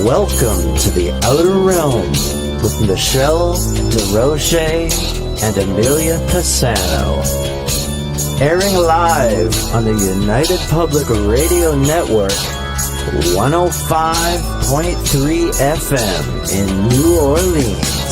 Welcome to the Outer Realm with Michelle DeRoche and Amelia Pisano. Airing live on the United Public Radio Network, 105.3 FM in New Orleans.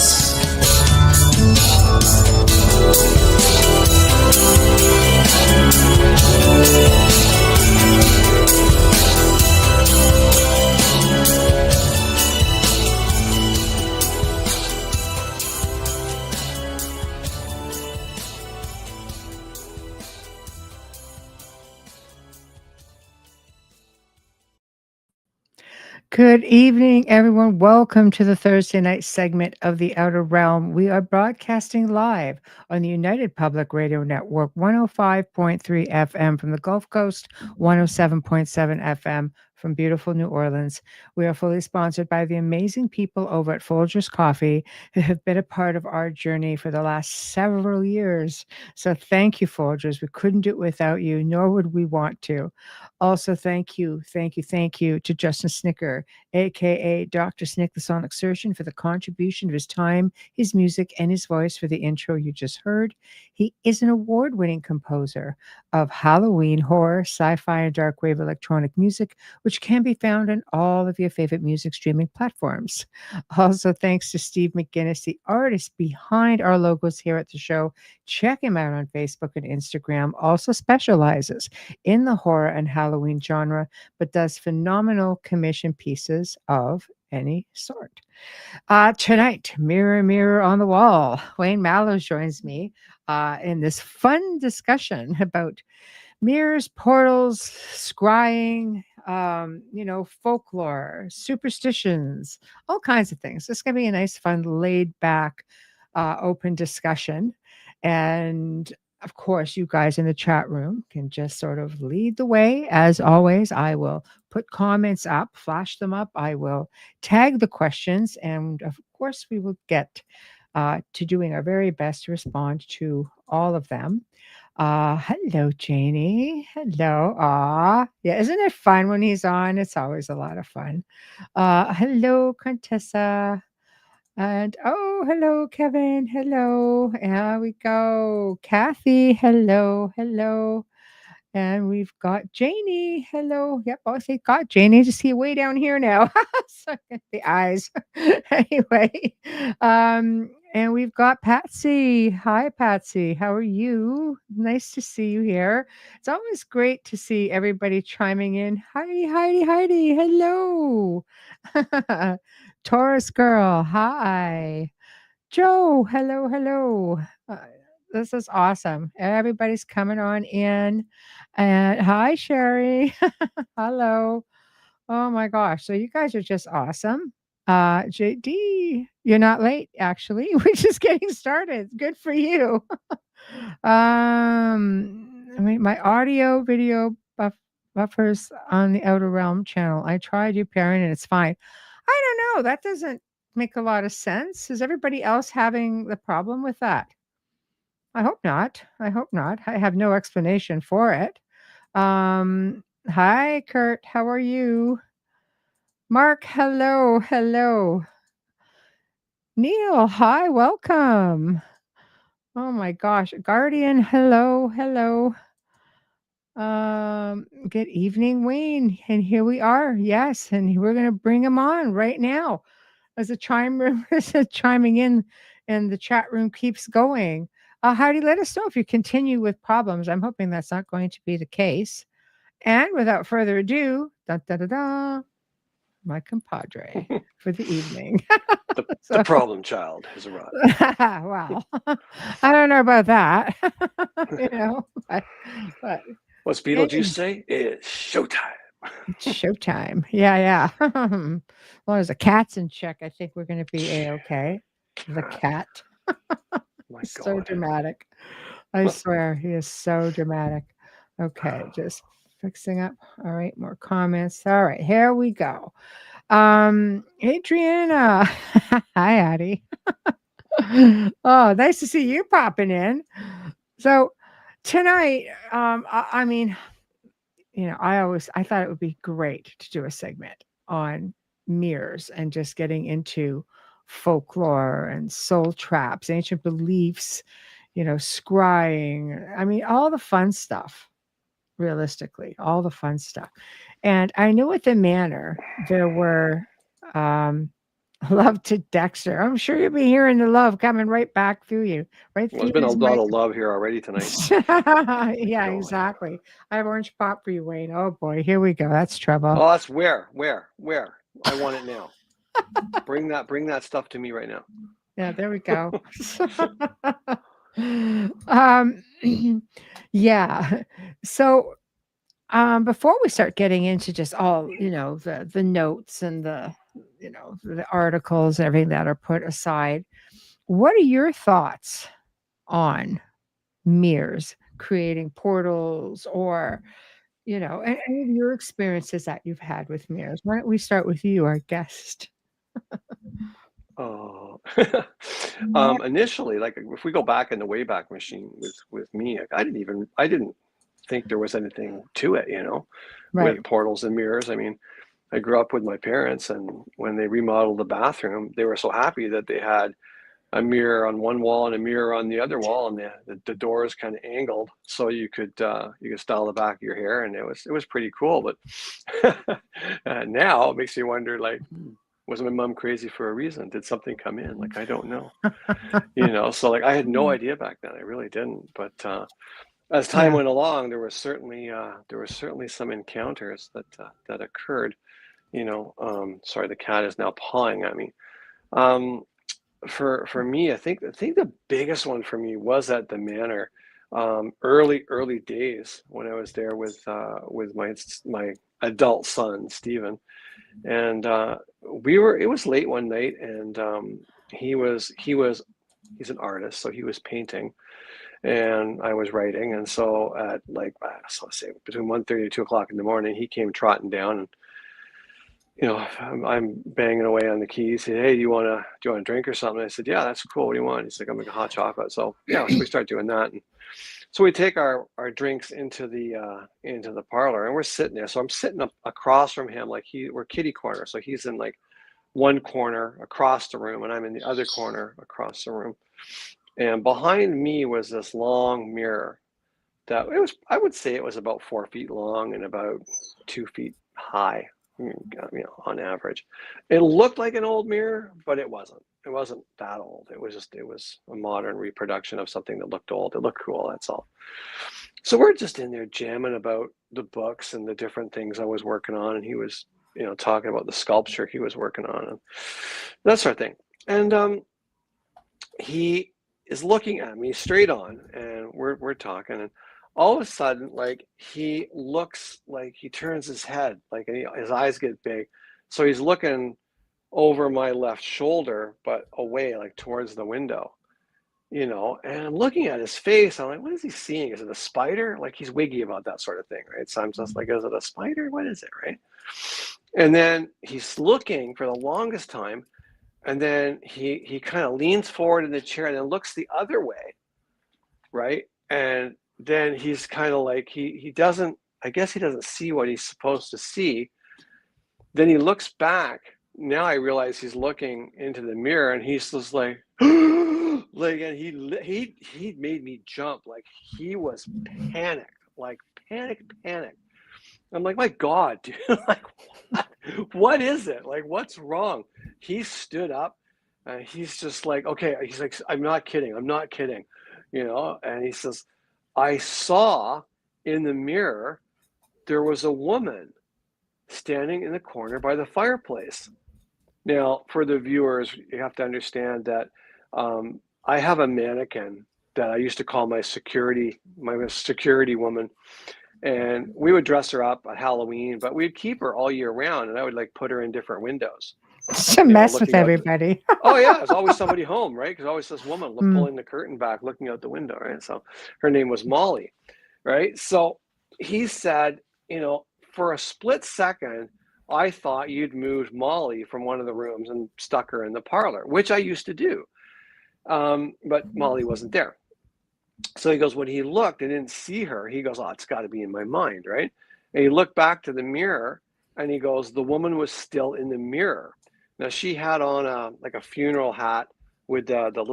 Good evening, everyone. Welcome to the Thursday night segment of The Outer Realm. We are broadcasting live on the United Public Radio Network, 105.3 FM from the Gulf Coast, 107.7 FM from beautiful New Orleans. We are fully sponsored by the amazing people over at Folgers Coffee who have been a part of our journey for the last several years. So thank you, Folgers. We couldn't do it without you, nor would we want to. Also, thank you to Justin Snicker, aka Dr. Snick the Sonic Surgeon, for the contribution of his time, his music, and his voice for the intro you just heard. He is an award-winning composer of Halloween, horror, sci-fi, and dark wave electronic music, which can be found on all of your favorite music streaming platforms. Also, thanks to Steve McGinnis, the artist behind our logos here at the show. Check him out on Facebook and Instagram. Also specializes in the horror and Halloween genre, but does phenomenal commission pieces of any sort. Tonight, Mirror, Mirror on the Wall, Wayne Mallows joins me in this fun discussion about mirrors, portals, scrying, folklore, superstitions, all kinds of things. This is going to be a nice, fun, laid back, open discussion. And of course, you guys in the chat room can just sort of lead the way. As always, I will put comments up, flash them up. I will tag the questions. And of course, we will get to doing our very best to respond to all of them. Hello, Janie. Hello. Yeah, isn't it fun when he's on? It's always a lot of fun. Hello, Contessa. And hello, Kevin. Hello. There we go. Kathy. Hello. And we've got Janie. Hello. Yep. Oh, they got Janie. Just see way down here now. So at the eyes. Anyway. And we've got Patsy. Hi, Patsy. How are you? Nice to see you here. It's always great to see everybody chiming in. Heidi. Hello. Taurus girl. Hi. Joe. Hello. This is awesome. Everybody's coming on in. And hi, Sherry. Hello. Oh my gosh. So you guys are just awesome. JD, you're not late, actually. We're just getting started. Good for you. My audio video buffers on the Outer Realm channel. I tried your parent and it's fine. I don't know. That doesn't make a lot of sense. Is everybody else having the problem with that? I hope not. I have no explanation for it. Hi, Kurt. How are you? Mark, hello. Neil, hi, welcome. Oh my gosh. Guardian, hello. Good evening, Wayne. And here we are. Yes, and we're going to bring him on right now. As the chiming in and the chat room keeps going. Heidi, let us know if you continue with problems. I'm hoping that's not going to be the case. And without further ado, my compadre for the evening. The problem child has arrived. Wow. I don't know about that. But What's Beetlejuice say? It's showtime. Showtime. Yeah. As long as the cat's in check, I think we're going to be A-okay. The cat. My So God. dramatic. I swear, he is so dramatic. Okay, just fixing up. All right, more comments. All right, here we go. Adriana. Hi, Addie. Oh, nice to see you popping in. So tonight, I mean, I thought it would be great to do a segment on mirrors and just getting into folklore and soul traps, ancient beliefs, scrying. I mean, all the fun stuff, realistically, all the fun stuff. And I knew at the manor there were love to Dexter. I'm sure you'll be hearing the love coming right back through you, right Well, through there's been a his lot mic. of love here already tonight. Yeah, Going. exactly. I have orange pop for you, Wayne. Oh boy, here we go. That's trouble. Oh, that's where? I want it now. Bring that stuff to me right now. Yeah, there we go. um, yeah. So before we start getting into just all the notes and the articles and everything that are put aside, what are your thoughts on mirrors creating portals, or any of your experiences that you've had with mirrors? Why don't we start with you, our guest? Oh, initially, like if we go back in the Wayback Machine with me, I didn't think there was anything to it, Right. with portals and mirrors. I mean, I grew up with my parents, and when they remodeled the bathroom, they were so happy that they had a mirror on one wall and a mirror on the other wall, and the doors kind of angled so you could style the back of your hair, and it was pretty cool. But now it makes you wonder, like, was my mom crazy for a reason? Did something come in? Like, I don't know. So like I had no idea back then. I really didn't. But as time went along, there were certainly some encounters that occurred. Sorry, the cat is now pawing at me. For me, I think the biggest one for me was at the manor, early days when I was there with my adult son Stephen, and it was late one night, and he's an artist, so he was painting, and I was writing, and so at like, so let's say between 1:30 and 2 o'clock in the morning, he came trotting down, and I'm banging away on the keys. He said, "Hey, do you want a drink or something?" I said, "Yeah, that's cool. What do you want?" He's like, "I'm making hot chocolate." So yeah, so we start doing that, and so we take our drinks into the parlor, and we're sitting there. So I'm sitting up across from him, like we're kitty corner. So he's in like one corner across the room, and I'm in the other corner across the room. And behind me was this long mirror that I would say it was about 4 feet long and about 2 feet high, on average. It looked like an old mirror, but it wasn't. It wasn't that old. It was a modern reproduction of something that looked old. It looked cool, that's all. So we're just in there jamming about the books and the different things I was working on, and he was, talking about the sculpture he was working on and that sort of thing. And he is looking at me straight on, and we're talking, and all of a sudden, like, he looks, like he turns his head, like, and his eyes get big, so he's looking over my left shoulder, but away, like towards the window, and I'm looking at his face. I'm like, what is he seeing? Is it a spider? Like, he's wiggy about that sort of thing, right? So I'm just like, is it a spider? What is it, right? And then he's looking for the longest time, and then he kind of leans forward in the chair and then looks the other way, right? And then he's kind of like, he doesn't, I guess he doesn't see what he's supposed to see. Then he looks back. Now I realize he's looking into the mirror, and he's just like, like, and he made me jump. Like, he was panicked, like panic. I'm like, my God, dude, like, what is it? Like, what's wrong? He stood up, and he's just like, okay. He's like, I'm not kidding. And he says, I saw in the mirror, there was a woman standing in the corner by the fireplace. Now, for the viewers, you have to understand that I have a mannequin that I used to call my security woman. And we would dress her up at Halloween, but we'd keep her all year round, and I would like put her in different windows. To mess with everybody. Oh yeah, there's always somebody home, right? Because always this woman pulling the curtain back, looking out the window, right? So her name was Molly, right? So he said, for a split second, I thought you'd moved Molly from one of the rooms and stuck her in the parlor, which I used to do. But Molly wasn't there. So he goes, when he looked and didn't see her, he goes, oh, it's got to be in my mind, right? And he looked back to the mirror, And he goes, the woman was still in the mirror. Now she had on a funeral hat with the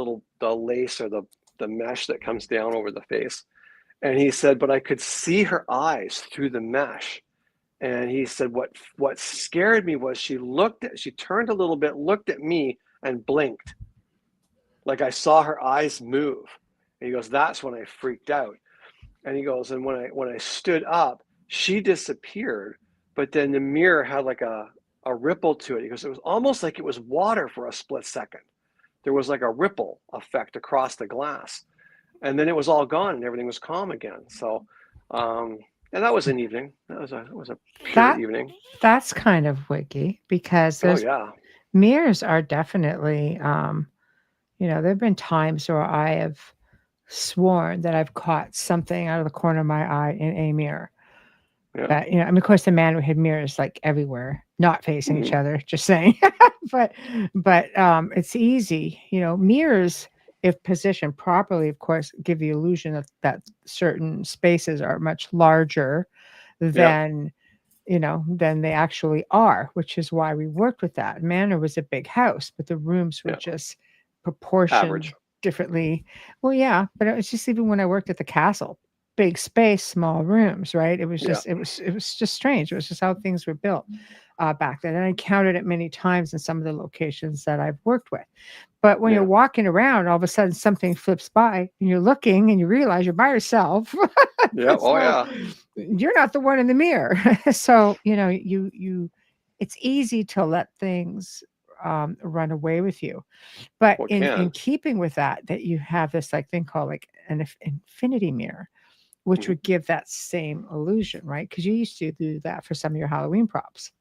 lace or the mesh that comes down over the face. And he said, but I could see her eyes through the mesh. And he said, what scared me was she turned a little bit, looked at me, and blinked. Like I saw her eyes move. And he goes, that's when I freaked out. And he goes, and when I stood up, she disappeared, but then the mirror had like a ripple to it. He goes, it was almost like it was water for a split second. There was like a ripple effect across the glass. And then it was all gone and everything was calm again. So, and that was an evening. That was a pure evening. That's kind of wiggy because there's mirrors are definitely, there have been times where I have sworn that I've caught something out of the corner of my eye in a mirror. Yeah. But, of course, the man had mirrors like everywhere, not facing each other, just saying. but it's easy. Mirrors, if positioned properly, of course, give the illusion that certain spaces are much larger than than they actually are, which is why we worked with that. Manor was a big house, but the rooms were just proportioned differently. Well, yeah, but it was just even when I worked at the castle, big space, small rooms, right? It was just it was just strange. It was just how things were built back then. And I encountered it many times in some of the locations that I've worked with. But when you're walking around, all of a sudden something flips by and you're looking and you realize you're by yourself. Yeah. You're not the one in the mirror. So, it's easy to let things run away with you. But in keeping with that you have this thing called an infinity mirror, which would give that same illusion, right? Because you used to do that for some of your Halloween props.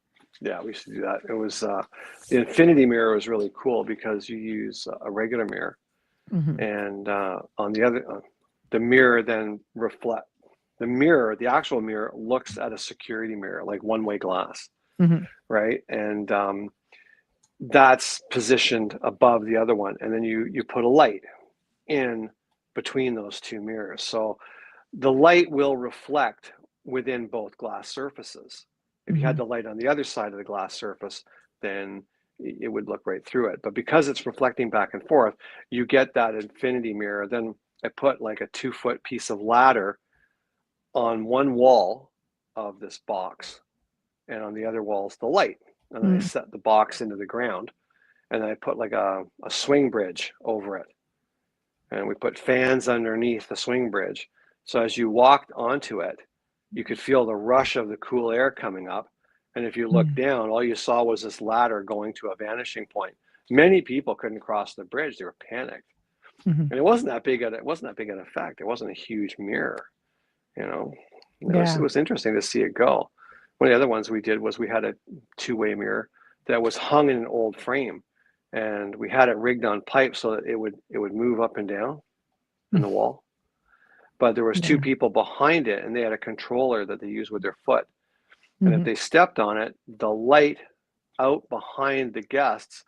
Yeah, we used to do that. It was the infinity mirror was really cool because you use a regular mirror, and on the other, the mirror then the actual mirror looks at a security mirror, like one-way glass, right? And that's positioned above the other one, and then you put a light in between those two mirrors, so the light will reflect within both glass surfaces. If you had the light on the other side of the glass surface, then it would look right through it. But because it's reflecting back and forth, you get that infinity mirror. Then I put like a 2-foot piece of ladder on one wall of this box, and on the other wall is the light. And then I set the box into the ground, and then I put like a swing bridge over it. And we put fans underneath the swing bridge. So as you walked onto it, you could feel the rush of the cool air coming up. And if you looked down, all you saw was this ladder going to a vanishing point. Many people couldn't cross the bridge. They were panicked. And it wasn't that big an effect. It wasn't a huge mirror. It was interesting to see it go. One of the other ones we did was we had a 2-way mirror that was hung in an old frame. And we had it rigged on pipes so that it would move up and down in the wall. But there was 2 people behind it, and they had a controller that they used with their foot. And if they stepped on it, the light out behind the guests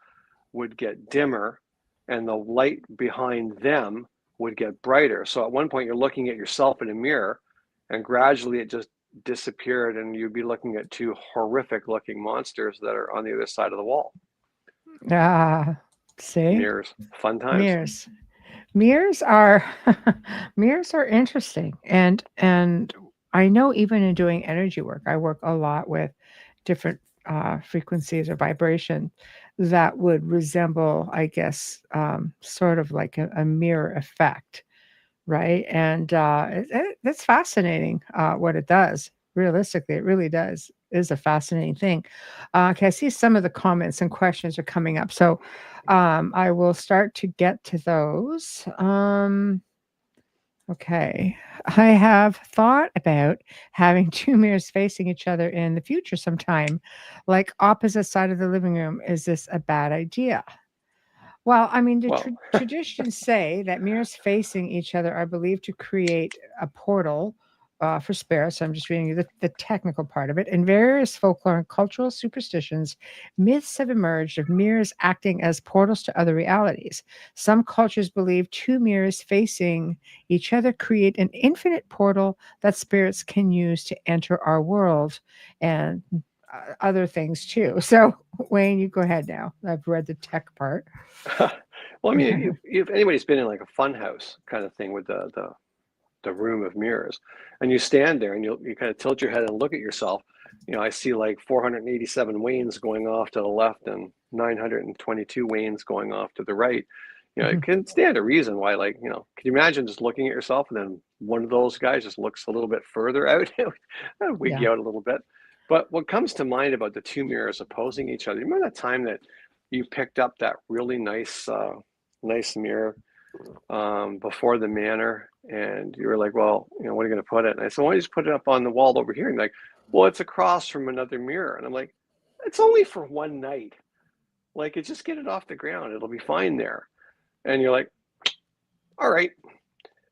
would get dimmer, and the light behind them would get brighter. So at one point, you're looking at yourself in a mirror, and gradually it just disappeared, and you'd be looking at 2 horrific-looking monsters that are on the other side of the wall. See? Mirrors, fun times. Mirrors are interesting, and I know even in doing energy work, I work a lot with different frequencies or vibration that would resemble, I guess, sort of like a mirror effect, right? And it's fascinating what it does. Realistically, it really is a fascinating thing. Okay, I see some of the comments and questions are coming up, so I will start to get to those. Okay, I have thought about having 2 mirrors facing each other in the future sometime, like opposite side of the living room. Is this a bad idea? Well, I mean, the traditions say that mirrors facing each other are believed to create a portal for spirits. So I'm just reading you the technical part of it. In various folklore and cultural superstitions, myths have emerged of mirrors acting as portals to other realities. Some cultures believe 2 mirrors facing each other create an infinite portal that spirits can use to enter our world. And other things too. So Wayne, you go ahead now. I've read the tech part. Well, I mean, if anybody's been in like a fun house kind of thing with the room of mirrors, and you stand there and you kind of tilt your head and look at yourself, I see like 487 Waynes going off to the left and 922 Waynes going off to the right. It can stand to reason why, like, can you imagine just looking at yourself and then one of those guys just looks a little bit further out? That'd wig you out a little bit. But what comes to mind about the two mirrors opposing each other, you remember that time that you picked up that really nice mirror before the manor, and you were like, well, what are you going to put it? And I said, why don't you just put it up on the wall over here? And like, well, it's across from another mirror. And I'm like, it's only for one night. Like, just get it off the ground. It'll be fine there. And you're like, all right.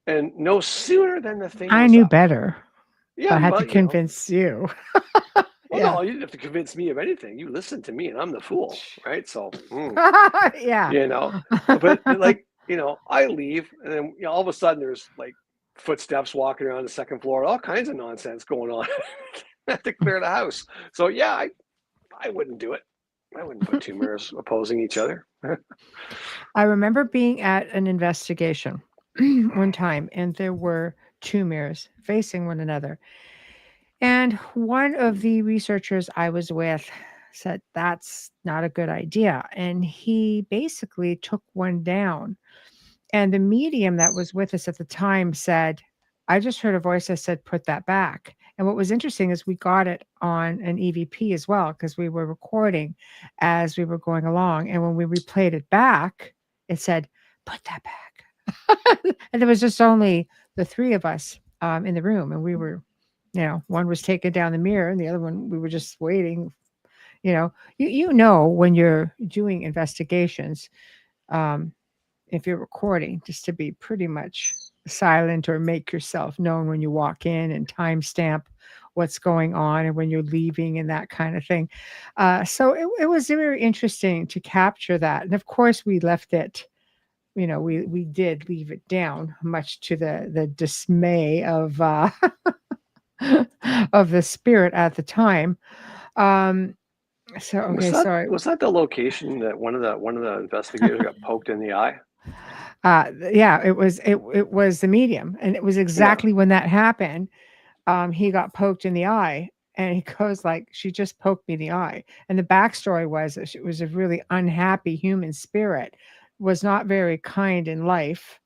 And no sooner than the thing I was knew up. better. Yeah, I had to convince you. Well, no, you didn't have to convince me of anything. You listen to me, and I'm the fool, right? So, yeah, but like, I leave, and then all of a sudden there's like footsteps walking around the second floor, all kinds of nonsense going on. I have to clear the house. So yeah, I wouldn't do it. I wouldn't put two mirrors opposing each other. I remember being at an investigation one time, and there were two mirrors facing one another. And one of the researchers I was with said, that's not a good idea. And he basically took one down. And the medium that was with us at the time said, I just heard a voice that said, put that back. And what was interesting is we got it on an EVP as well, because we were recording as we were going along. And when we replayed it back, it said, put that back. And there was just only the three of us in the room. And we were, one was taking down the mirror and the other one, we were just waiting. When you're doing investigations, if you're recording, just to be pretty much silent or make yourself known when you walk in and timestamp what's going on and when you're leaving and that kind of thing. So it was very interesting to capture that. And of course we left it, we did leave it down, much to the dismay of of the spirit at the time. So okay, sorry. Was that the location that one of the investigators got poked in the eye? Yeah, it was the medium, and it was exactly when that happened. He got poked in the eye, and he goes like, she just poked me in the eye. And the backstory was that she was a really unhappy human spirit, was not very kind in life,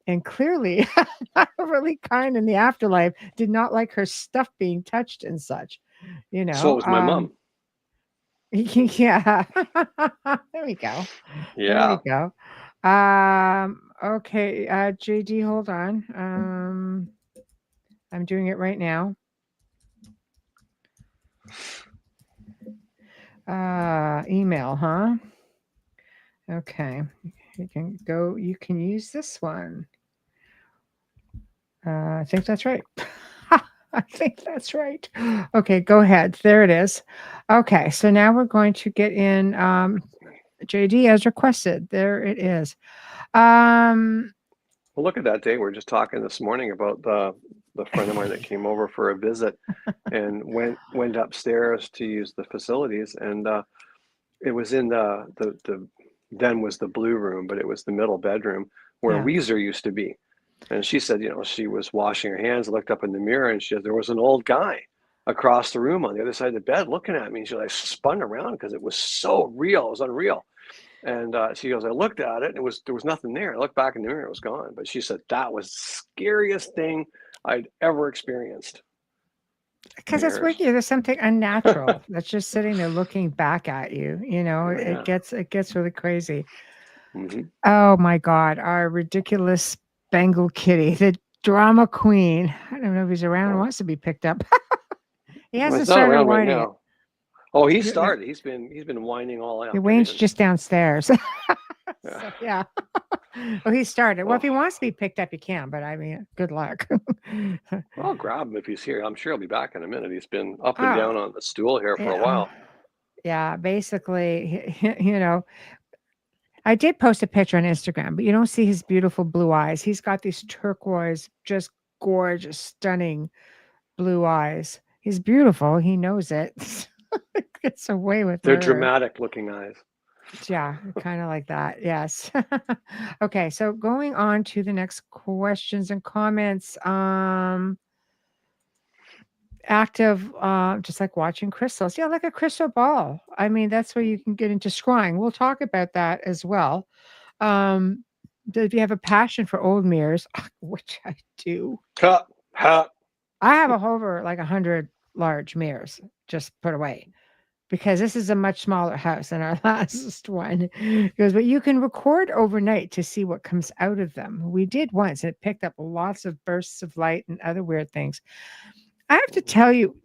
and clearly not really kind in the afterlife, did not like her stuff being touched and such, So it was my mom. Yeah. There we go. Yeah. There we go. Okay, JD, hold on. I'm doing it right now. Email, huh? Okay. You can use this one. I think that's right. I think that's right. Okay, go ahead. There it is. Okay, so now we're going to get in JD as requested. There it is. Well, look at that day. We were just talking this morning about the friend of mine that came over for a visit and went upstairs to use the facilities, and it was in the then was the blue room, but it was the middle bedroom where Weezer used to be. And she said, she was washing her hands, looked up in the mirror, and she said there was an old guy across the room on the other side of the bed looking at me. And she like spun around because it was so real. It was unreal. And she goes, I looked at it and there was nothing there. I looked back in the mirror, it was gone. But she said that was the scariest thing I'd ever experienced. Because it's wicked. There's something unnatural that's just sitting there looking back at you. It gets really crazy. Mm-hmm. Oh my God, our ridiculous Bengal kitty, the drama queen. I don't know if he's around and wants to be picked up. He hasn't started whining right now. Oh, he started. He's been whining all out. Wayne's just downstairs. So, yeah. Oh, he started. Well, if he wants to be picked up, he can. But I mean, good luck. Well, I'll grab him if he's here. I'm sure he'll be back in a minute. He's been up and down on the stool here for a while. Yeah, basically, I did post a picture on Instagram, but you don't see his beautiful blue eyes. He's got these turquoise, just gorgeous, stunning blue eyes. He's beautiful. He knows it. gets away with They're murder. dramatic looking eyes. Yeah, kind of like that. Yes. Okay, so going on to the next questions and comments. Active, just like watching crystals. Yeah, like a crystal ball. I mean, that's where you can get into scrying. We'll talk about that as well. If you have a passion for old mirrors, which I do, Ha, ha. I have over like 100 large mirrors just put away because this is a much smaller house than our last one. He goes, but you can record overnight to see what comes out of them. We did once, and it picked up lots of bursts of light and other weird things. I have to tell you,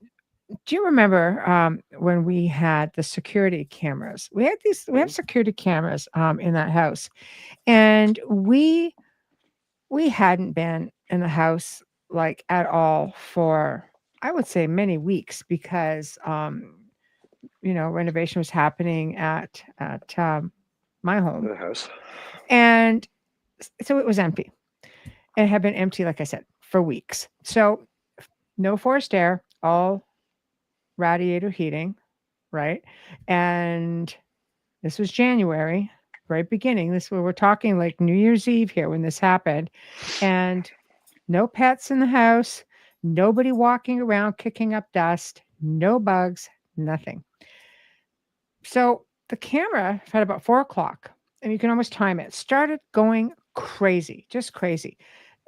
do you remember when we had the security cameras? We have security cameras in that house, and we hadn't been in the house like at all for, I would say, many weeks because renovation was happening at my home, The house. and so it was empty. It had been empty, like I said, for weeks. So no forced air, all radiator heating, right? And this was January, right beginning. We're talking like New Year's Eve here when this happened, and no pets in the house, nobody walking around kicking up dust, no bugs, nothing. So the camera at about 4 o'clock, and you can almost time it, started going crazy, just crazy.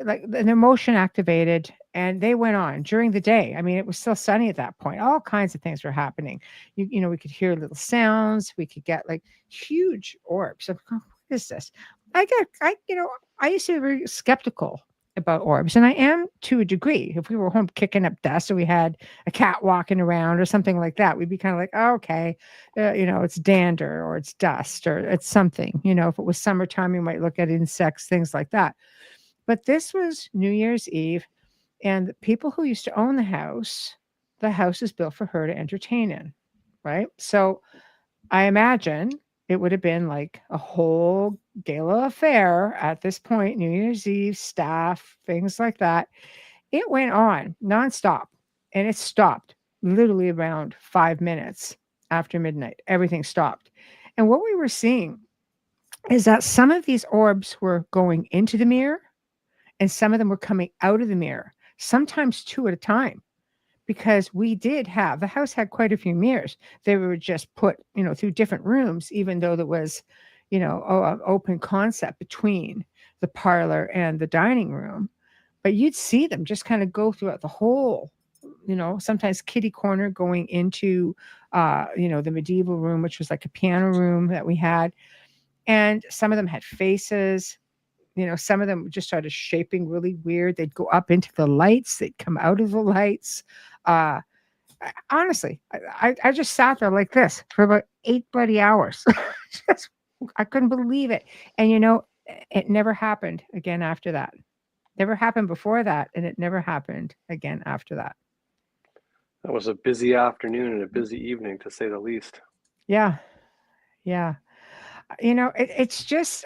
Like an emotion activated, and they went on during the day. I mean, it was still sunny at that point. All kinds of things were happening. We could hear little sounds. We could get like huge orbs. I'm going, what is this? I used to be very skeptical about orbs, and I am to a degree. If we were home kicking up dust, or we had a cat walking around or something like that, we'd be kind of like, oh, okay, it's dander or it's dust or it's something. If it was summertime, you might look at insects, things like that. But this was New Year's Eve, and the people who used to own the house is built for her to entertain in, right? So I imagine it would have been like a whole gala affair at this point, New Year's Eve, staff, things like that. It went on nonstop, and it stopped literally around 5 minutes after midnight. Everything stopped. And what we were seeing is that some of these orbs were going into the mirror, and some of them were coming out of the mirror, sometimes two at a time, because the house had quite a few mirrors. They were just put, through different rooms, even though there was, an open concept between the parlor and the dining room. But you'd see them just kind of go throughout the whole, sometimes kitty corner going into, the medieval room, which was like a piano room that we had. And some of them had faces. Some of them just started shaping really weird. They'd go up into the lights. They'd come out of the lights. Honestly, I just sat there like this for about 8 bloody hours. I couldn't believe it. And, it never happened again after that. Never happened before that, and it never happened again after that. That was a busy afternoon and a busy evening, to say the least. Yeah. Yeah. It's just...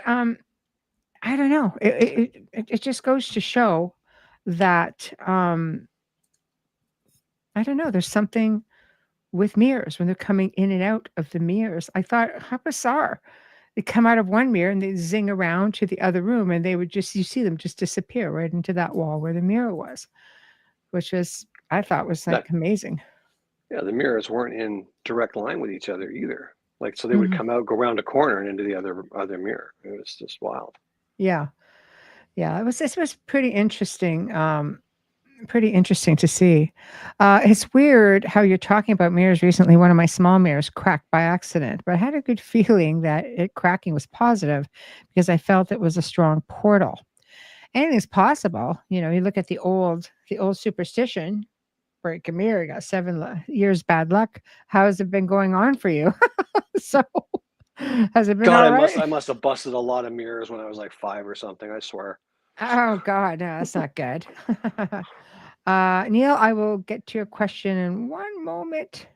I don't know. It just goes to show that I don't know. There's something with mirrors when they're coming in and out of the mirrors. I thought, how bizarre! They come out of one mirror and they zing around to the other room, and you see them just disappear right into that wall where the mirror was, which I thought was like amazing. Yeah, the mirrors weren't in direct line with each other either. Like, so they would come out, go around a corner, and into the other mirror. It was just wild. Yeah. This was pretty interesting. Pretty interesting to see. It's weird how you're talking about mirrors recently. One of my small mirrors cracked by accident, but I had a good feeling that it cracking was positive because I felt it was a strong portal. Anything's possible. You look at the old superstition, break a mirror, you got 7 years bad luck. How has it been going on for you? So has it been all right? I must have busted a lot of mirrors when I was like 5 or something, I swear. Oh, God, no, that's not good. Neil, I will get to your question in one moment.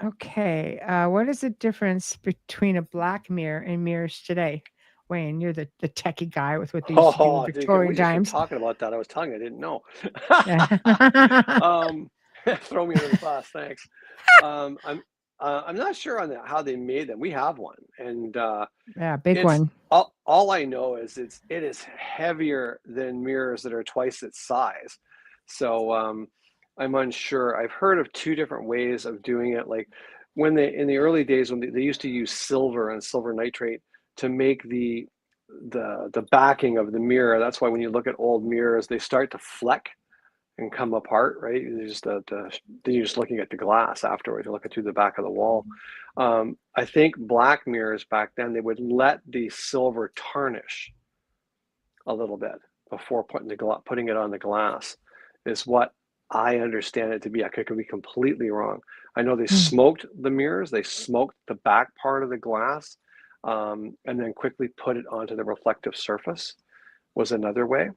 Okay. What is the difference between a black mirror and mirrors today? Wayne, you're the techie guy with what they used to do in Victorian times. Talking about that, I was telling you I didn't know. Throw me under the bus, thanks. I'm not sure on how they made them. We have one, and Yeah, big it's one. all I know is it is heavier than mirrors that are twice its size. So I'm unsure. I've heard of two different ways of doing it. Like when in the early days when they used to use silver and silver nitrate to make the backing of the mirror. That's why when you look at old mirrors, they start to fleck and come apart, right? You're just looking at the glass afterwards. You're looking through the back of the wall. I think black mirrors back then, they would let the silver tarnish a little bit before putting it on the glass, is what I understand it to be. I could be completely wrong. I know they smoked the mirrors, they smoked the back part of the glass, and then quickly put it onto the reflective surface was another way.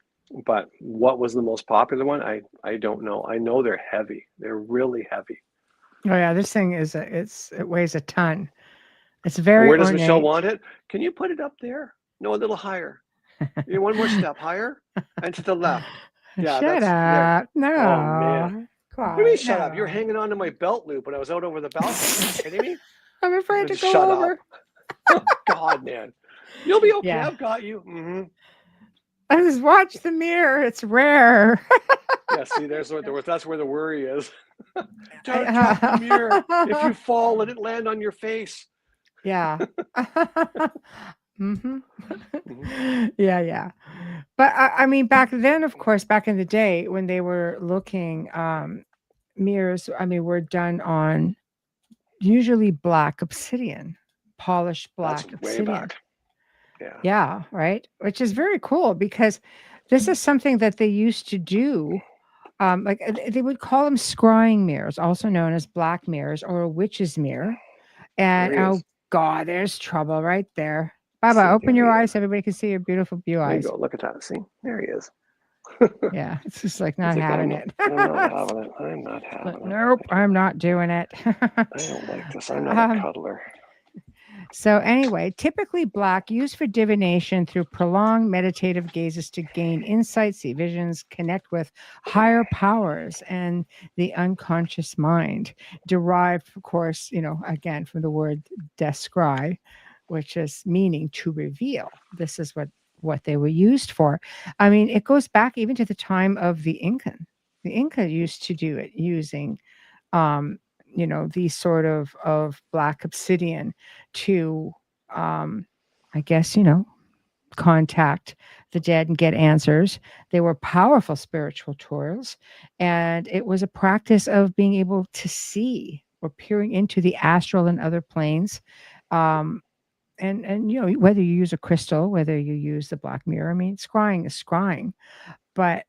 But what was the most popular one? I don't know. I know they're heavy. They're really heavy. Oh yeah, this thing it weighs a ton. It's And very where does ornate. Michelle want it? Can you put it up there? No, a little higher. One more step higher and to the left. Yeah, Shut that's there. up. No. Oh man. What do you mean shut up? You're No. hanging onto my belt loop when I was out over the balcony. Are you kidding me? I'm afraid to Just go shut over. up. Oh, God, man. You'll be okay. Yeah. I've got you. Mm-hmm. I just watch the mirror. It's rare. Yeah, see, that's where the worry is. Drop the mirror. If you fall, let it land on your face. Yeah. Yeah. But I mean, back then, of course, back in the day when they were looking, mirrors, I mean, were done on usually black obsidian, polished black That's way obsidian. back. Yeah, right. Which is very cool because this is something that they used to do. Like they would call them scrying mirrors, also known as black mirrors or a witch's mirror. And oh God, there's trouble right there. Baba, open your eyes. Everybody can see your beautiful blue eyes. There you go. Look at that. See, there he is. Yeah, it's just like not having it. I'm not having it. I'm not having it. Nope, I'm not doing it. I don't like this. I'm not a cuddler. So anyway, typically black, used for divination through prolonged meditative gazes to gain insight, see visions, connect with higher powers and the unconscious mind. Derived, of course, again from the word descry, which is meaning to reveal. This is what they were used for. I mean, it goes back even to the time of the Incan. The Inca used to do it using these sort of black obsidian to I guess contact the dead and get answers. They were powerful spiritual tools, and it was a practice of being able to see or peering into the astral and other planes. And whether you use a crystal, whether you use the black mirror, I mean, scrying is scrying, but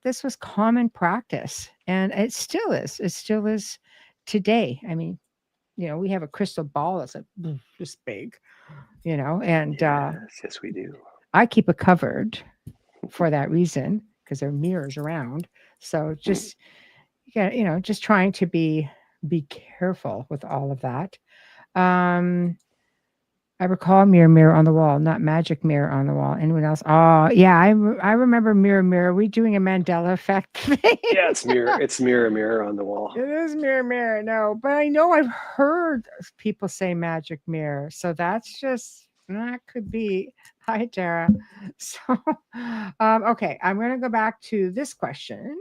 this was common practice, and it still is. It still is today. I mean, we have a crystal ball that's like this big, and yes, we do. I keep it covered for that reason because there are mirrors around. So just just trying to be careful with all of that. I recall mirror on the wall, not magic mirror on the wall. Anyone else? Oh, yeah, I remember mirror. Are we doing a Mandela effect thing? Yeah, it's mirror on the wall. It is mirror. No, but I know I've heard people say magic mirror, so that could be. Hi, Tara. So, okay, I'm going to go back to this question.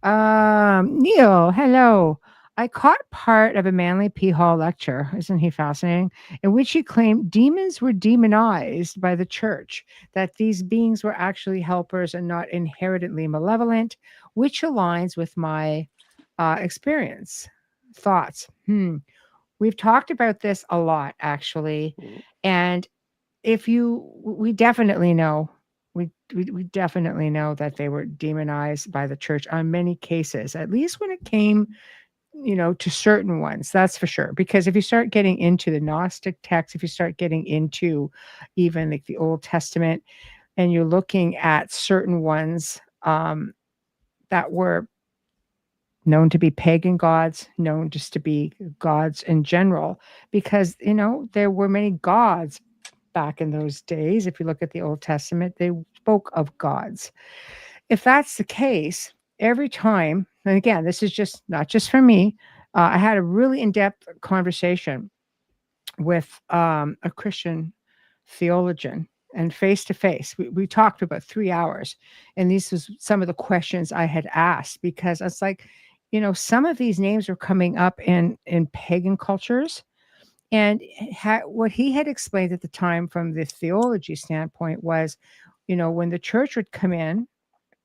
Neil, hello. I caught part of a Manly P. Hall lecture, isn't he fascinating, in which he claimed demons were demonized by the church, that these beings were actually helpers and not inherently malevolent, which aligns with my experience. Thoughts? We've talked about this a lot, actually. And we definitely know, we definitely know that they were demonized by the church on many cases, at least when it came to certain ones, that's for sure. Because if you start getting into the Gnostic texts, if you start getting into even like the Old Testament, and you're looking at certain ones that were known to be pagan gods, known just to be gods in general, because there were many gods back in those days. If you look at the Old Testament, they spoke of gods. If that's the case, every time and again, this is just not just for me. I had a really in-depth conversation with a Christian theologian, and face to face. We talked for about 3 hours. And these was some of the questions I had asked, because it's like, some of these names are coming up in pagan cultures. And what he had explained at the time from the theology standpoint was, when the church would come in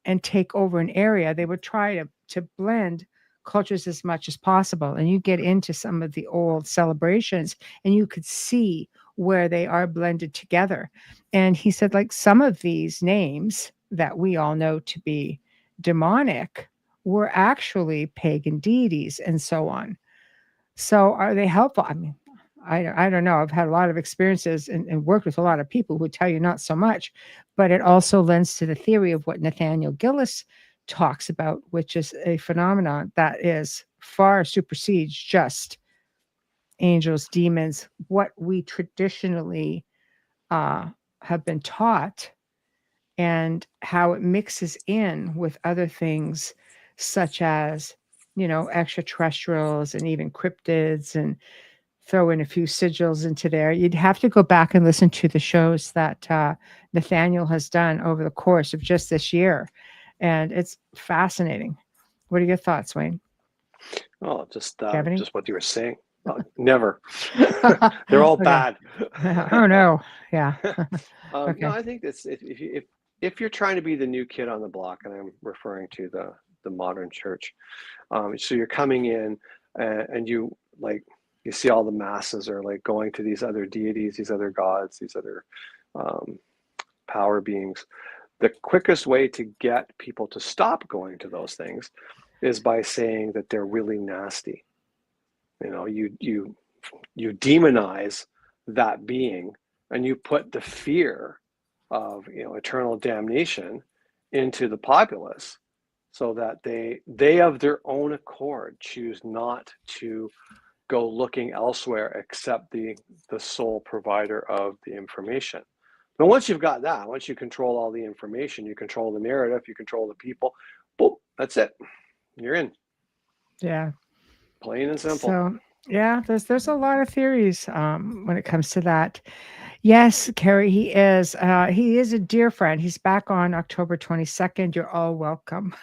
and take over an area, they would try to blend cultures as much as possible. And you get into some of the old celebrations and you could see where they are blended together. And he said, like, some of these names that we all know to be demonic were actually pagan deities and so on. So are they helpful? I mean, I don't know. I've had a lot of experiences and worked with a lot of people who tell you not so much, but it also lends to the theory of what Nathaniel Gillis talks about, which is a phenomenon that is far supersedes just angels, demons, what we traditionally have been taught, and how it mixes in with other things such as, extraterrestrials and even cryptids, and throw in a few sigils into there. You'd have to go back and listen to the shows that Nathaniel has done over the course of just this year. And it's fascinating. What are your thoughts, Wayne? Oh, just Ebony? just what you were saying. Never. They're all Okay. bad. Oh no. Yeah. Okay. No, Okay. I think that's if you're trying to be the new kid on the block, and I'm referring to the modern church. So you're coming in and you see all the masses are like going to these other deities, these other gods, these other power beings. The quickest way to get people to stop going to those things is by saying that they're really nasty. You demonize that being, and you put the fear of eternal damnation into the populace, so that they of their own accord choose not to go looking elsewhere except the sole provider of the information. But once you've got that, once you control all the information, you control the narrative, you control the people, boom, that's it. You're in. Yeah. Plain and simple. So yeah, there's a lot of theories when it comes to that. Yes, Carrie, he is a dear friend. He's back on October 22nd. You're all welcome.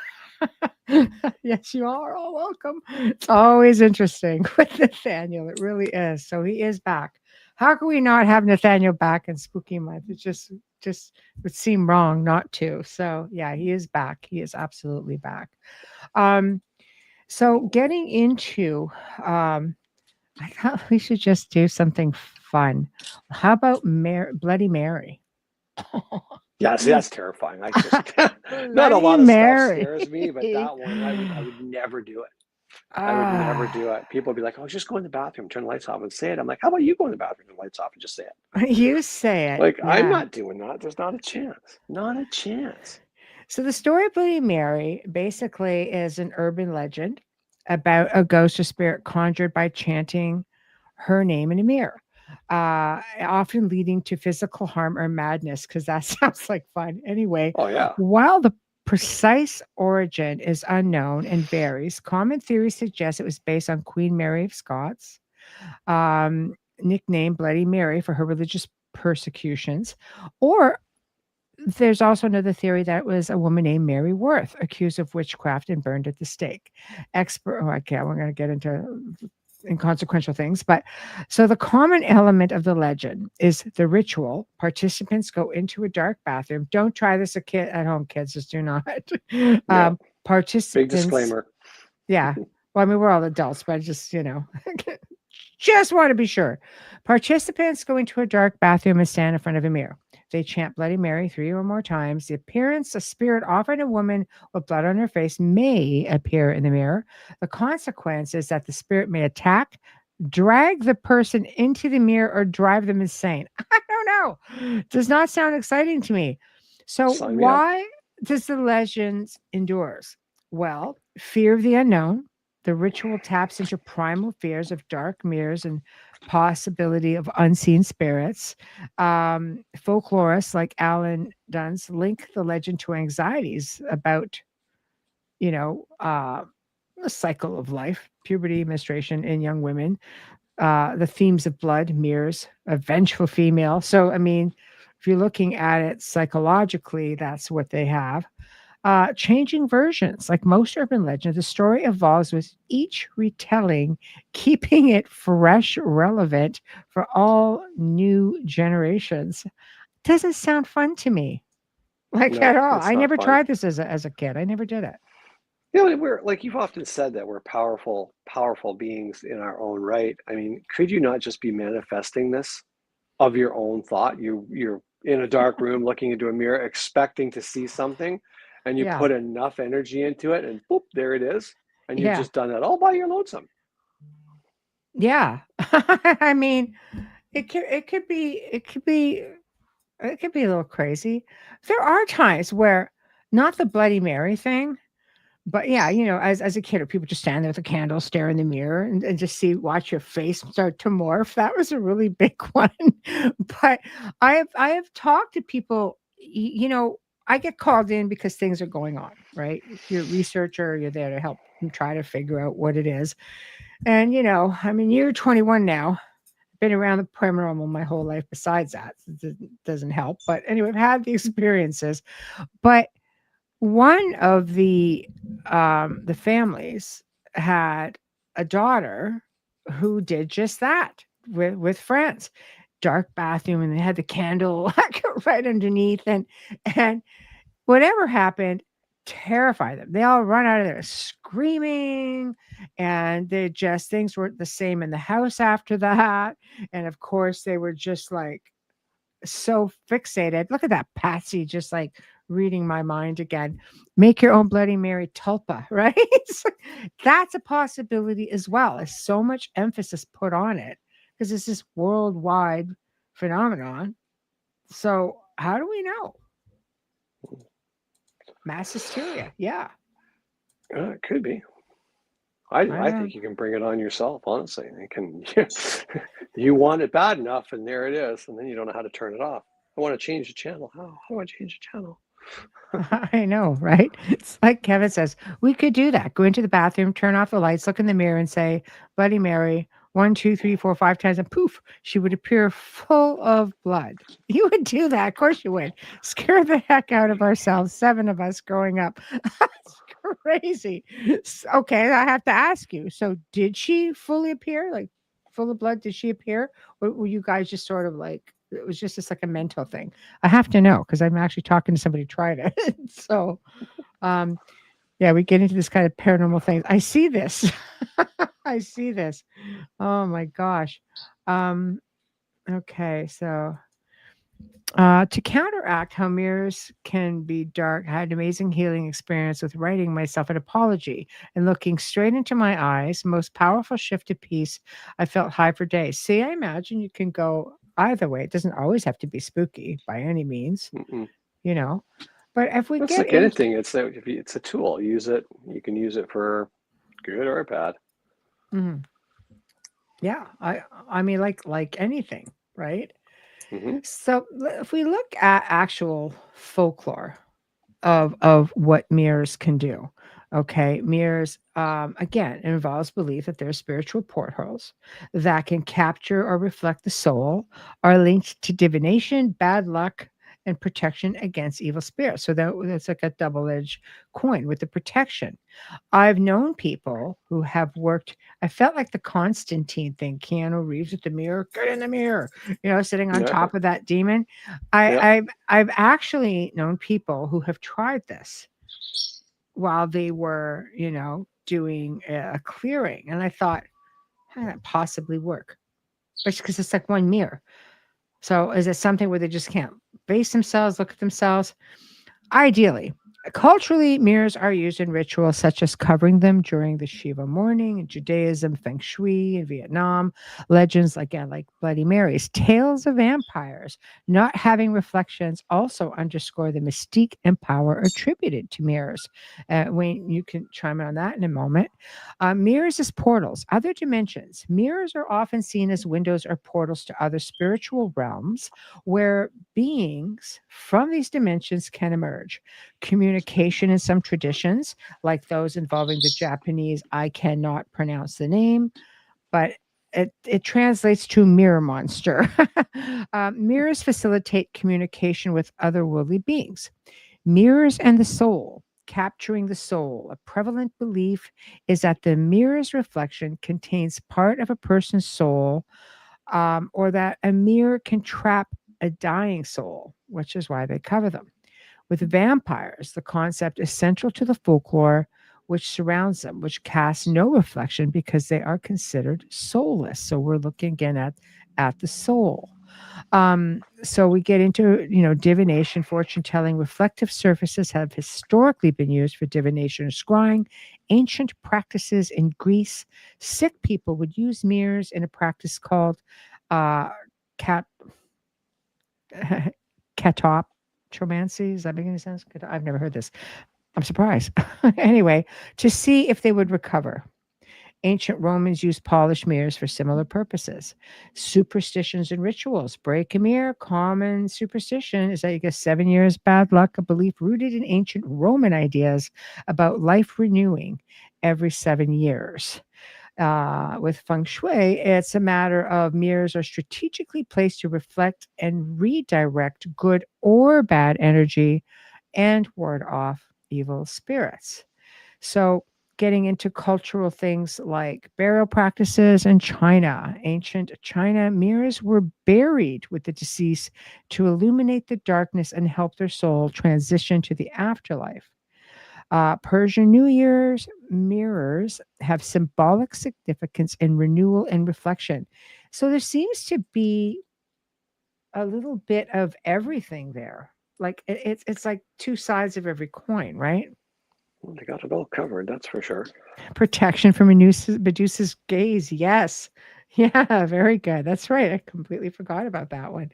Yes, you are all welcome. It's always interesting with Nathaniel. It really is. So he is back. How can we not have Nathaniel back in Spooky Month? It just would seem wrong not to. So yeah, he is back. He is absolutely back. So getting into I thought we should just do something fun. How about Bloody Mary? Yeah, see, that's terrifying. I just not a Bloody lot of Mary. stuff scares me, but that one I would never do it. I would never do it. People would be like, "Oh, just go in the bathroom, turn the lights off, and say it." I'm like, "How about you go in the bathroom, turn the lights off, and just say it?" You say it. Like, I'm Yeah. not doing that. There's not a chance. Not a chance. So the story of Bloody Mary basically is an urban legend about a ghost or spirit conjured by chanting her name in a mirror, often leading to physical harm or madness, because that sounds like fun. Anyway, Oh yeah. while the precise origin is unknown and varies, common theories suggest it was based on Queen Mary of Scots, nicknamed Bloody Mary for her religious persecutions, or there's also another theory that it was a woman named Mary Worth, accused of witchcraft and burned at the stake. We're going to get into inconsequential things, but so the common element of the legend is the ritual. Participants go into a dark bathroom. Don't try this at home, kids. Just do not. Yeah. Participants. Big disclaimer. Yeah. Well, I mean, we're all adults, but just just want to be sure. Participants go into a dark bathroom and stand in front of a mirror. They chant Bloody Mary 3 or more times. The appearance, a spirit, often a woman with blood on her face, may appear in the mirror. The consequence is that the spirit may attack, drag the person into the mirror, or drive them insane. I don't know. Does not sound exciting to me. So Sign me up. why does the legend endures? Well, fear of the unknown. The ritual taps into primal fears of dark mirrors and possibility of unseen spirits. Folklorists like Alan Duns link the legend to anxieties about, the cycle of life, puberty, menstruation in young women, the themes of blood, mirrors, a vengeful female. So, I mean, if you're looking at it psychologically, that's what they have. Changing versions, like most urban legends, the story evolves with each retelling, keeping it fresh, relevant for all new generations. Doesn't sound fun to me, like at No, all. it's I not never fun. tried this as a kid. I never did it. You know, we're like you've often said that we're powerful beings in our own right. I mean, could you not just be manifesting this of your own thought? You're in a dark room looking into a mirror, expecting to see something, and you Yeah, put enough energy into it, and boop, there it is. And you've yeah, just done that all by your lonesome. yeah. I mean, it could be a little crazy. There are times where not the Bloody Mary thing, but yeah, as a kid, or people just stand there with a candle, stare in the mirror, and just watch your face start to morph. That was a really big one. But I have talked to people. I get called in because things are going on, right? You're a researcher. You're there to help them try to figure out what it is. And I mean, you're 21 now. Been around the paranormal my whole life. Besides that, it doesn't help. But anyway, I've had the experiences. But one of the families had a daughter who did just that with friends. Dark bathroom, and they had the candle like right underneath, and whatever happened terrified them. They all run out of there screaming, and things weren't the same in the house after that. And of course, they were just like so fixated. Look at that Patsy, just like reading my mind again. Make your own Bloody Mary tulpa, right? That's a possibility as well. There's so much emphasis put on it because it's this worldwide phenomenon. So how do we know? Mass hysteria. Yeah. It could be. I I don't think you can bring it on yourself, honestly. You can, you want it bad enough, and there it is, and then you don't know how to turn it off. I want to change the channel. How do I change the channel? I know, right? It's like Kevin says, we could do that. Go into the bathroom, turn off the lights, look in the mirror, and say, Bloody Mary, 1, 2, 3, 4, 5 times, and poof, she would appear full of blood. You would do that. Of course you would. Scare the heck out of ourselves, 7 of us growing up. That's crazy. Okay, I have to ask you. So, did she fully appear? Like, full of blood? Did she appear? Or were you guys just sort of like, it was just like a mental thing? I have to know because I'm actually talking to somebody who tried it. So, um, yeah, we get into this kind of paranormal things. I see this. I see this. Oh my gosh. Um, okay, so to counteract how mirrors can be dark, I had an amazing healing experience with writing myself an apology and looking straight into my eyes. Most powerful shift of peace. I felt high for days. See, I imagine you can go either way. It doesn't always have to be spooky by any means, Mm-mm. you know. But if we It's get like into, anything. It's a tool. Use it. You can use it for good or bad. Mhm. Yeah, I mean, like anything, right? Hmm. So if we look at actual folklore of what mirrors can do. Okay, mirrors again it involves belief that they're spiritual portholes that can capture or reflect the soul, are linked to divination, bad luck, and protection against evil spirits. So that's like a double-edged coin with the protection. I've known people who have worked. I felt like the Constantine thing, Keanu Reeves with the mirror, get in the mirror, sitting on Yeah. top of that demon. Yeah. I've actually known people who have tried this while they were, doing a clearing, and I thought, how did that possibly work? But because it's like one mirror. So is it something where they just can't face themselves, look at themselves? Ideally, culturally, mirrors are used in rituals such as covering them during the Shiva morning in Judaism, Feng Shui in Vietnam, legends again like Bloody Marys, tales of vampires not having reflections also underscore the mystique and power attributed to mirrors. Wayne, you can chime in on that in a moment. Mirrors as portals, other dimensions. Mirrors are often seen as windows or portals to other spiritual realms where beings from these dimensions can emerge, communicate communication in some traditions, like those involving the Japanese, I cannot pronounce the name, but it translates to mirror monster. Mirrors facilitate communication with otherworldly beings. Mirrors and the soul, capturing the soul. A prevalent belief is that the mirror's reflection contains part of a person's soul, or that a mirror can trap a dying soul, which is why they cover them. With vampires, the concept is central to the folklore which surrounds them, which casts no reflection because they are considered soulless. So we're looking again at the soul. So we get into, divination, fortune telling. Reflective surfaces have historically been used for divination and scrying. Ancient practices in Greece, sick people would use mirrors in a practice called cat catomancy. Does that make any sense? I've never heard this. I'm surprised. Anyway, to see if they would recover. Ancient Romans used polished mirrors for similar purposes. Superstitions and rituals. Break a mirror. Common superstition is that you get 7 years bad luck, a belief rooted in ancient Roman ideas about life renewing every 7 years. With feng shui, it's a matter of mirrors are strategically placed to reflect and redirect good or bad energy and ward off evil spirits. So, getting into cultural things like burial practices in China. Ancient China, mirrors were buried with the deceased to illuminate the darkness and help their soul transition to the afterlife. Persian New Year's mirrors have symbolic significance in renewal and reflection. So there seems to be a little bit of everything there. Like it's like two sides of every coin, right? Well, they got it all covered, that's for sure. Protection from Medusa's gaze. Yes. Yeah, very good. That's right. I completely forgot about that one.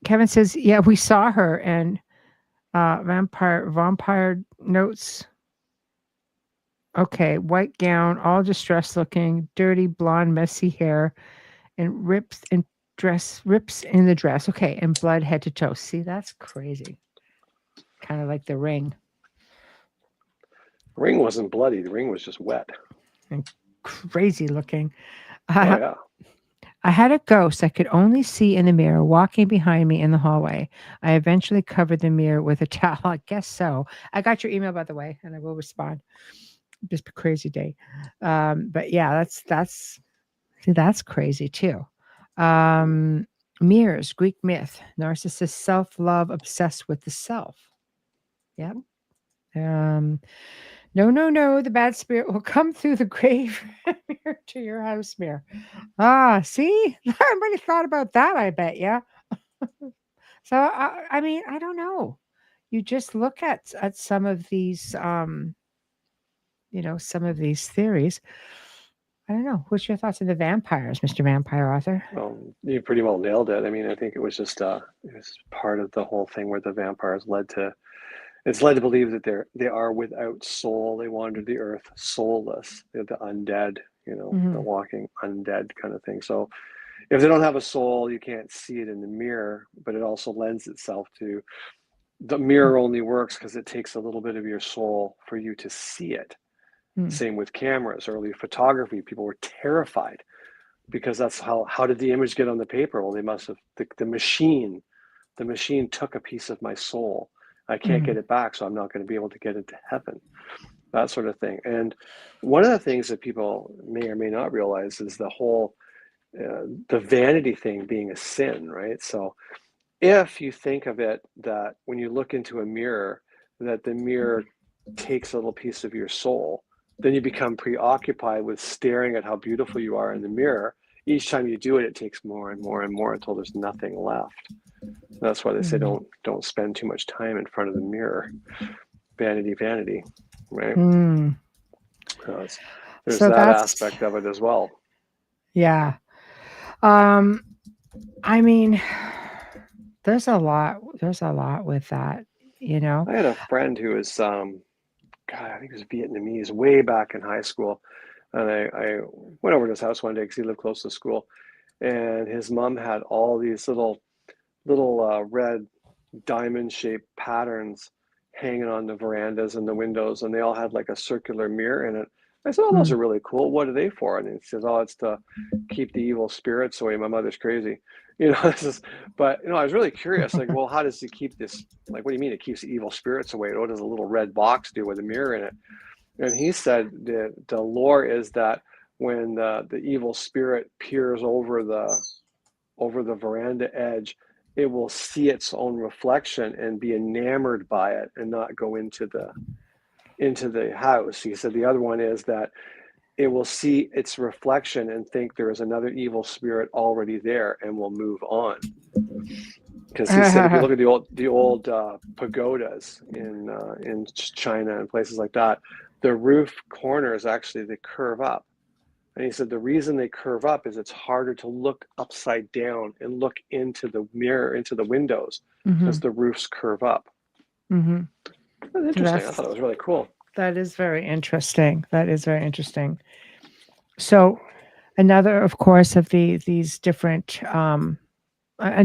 Kevin says, yeah, we saw her and vampire notes. Okay, white gown, all distressed looking, dirty blonde, messy hair, and rips in the dress. Okay, and blood head to toe. See, that's crazy. Kind of like the ring. The ring wasn't bloody. The ring was just wet. And crazy looking. Oh yeah. I had a ghost I could only see in the mirror walking behind me in the hallway. I eventually covered the mirror with a towel. I guess so. I got your email, by the way, and I will respond. Just a crazy day. But yeah, that's crazy too. Mirrors, Greek myth, narcissist self-love, obsessed with the self. Yep. No, the bad spirit will come through the grave mirror to your house mirror. See, I already thought about that, I bet. Yeah. So, I mean, I don't know. You just look at some of these, some of these theories. I don't know. What's your thoughts on the vampires, Mr. Vampire Author? Well, you pretty well nailed it. I mean, I think it was just it was part of the whole thing where the vampires it's led to believe that they are without soul. They wander the earth soulless. They're the undead, the walking undead kind of thing. So if they don't have a soul, you can't see it in the mirror, but it also lends itself to the mirror only works because it takes a little bit of your soul for you to see it. Same with cameras, early photography. People were terrified because that's how did the image get on the paper? Well, they must have, the machine took a piece of my soul. I can't get it back, so I'm not going to be able to get into heaven, that sort of thing. And one of the things that people may or may not realize is the whole, the vanity thing being a sin, right? So if you think of it that when you look into a mirror, that the mirror takes a little piece of your soul, then you become preoccupied with staring at how beautiful you are in the mirror. Each time you do it, it takes more and more and more until there's nothing left. That's why they say don't spend too much time in front of the mirror. Vanity, right? There's so that aspect of it as well. Yeah. I mean, there's a lot with that, I had a friend who was, I think he was Vietnamese way back in high school. And I went over to his house one day because he lived close to school. And his mom had all these little red diamond-shaped patterns hanging on the verandas and the windows, and they all had like a circular mirror in it. I said, "Oh, those are really cool. What are they for?" And he says, "Oh, it's to keep the evil spirits away. My mother's crazy." But I was really curious, like, well, how does he keep this? Like, what do you mean it keeps the evil spirits away? What does a little red box do with a mirror in it? And he said the lore is that when the evil spirit peers over the veranda edge, it will see its own reflection and be enamored by it and not go into the house. He said the other one is that it will see its reflection and think there is another evil spirit already there and will move on. Because he said if you look at the old pagodas in China and places like that, the roof corners actually they curve up. And he said the reason they curve up is it's harder to look upside down and look into the mirror, into the windows, because the roofs curve up. Mm-hmm. That's interesting. I thought it was really cool. That is very interesting. That is very interesting. So another, of course, of these different, and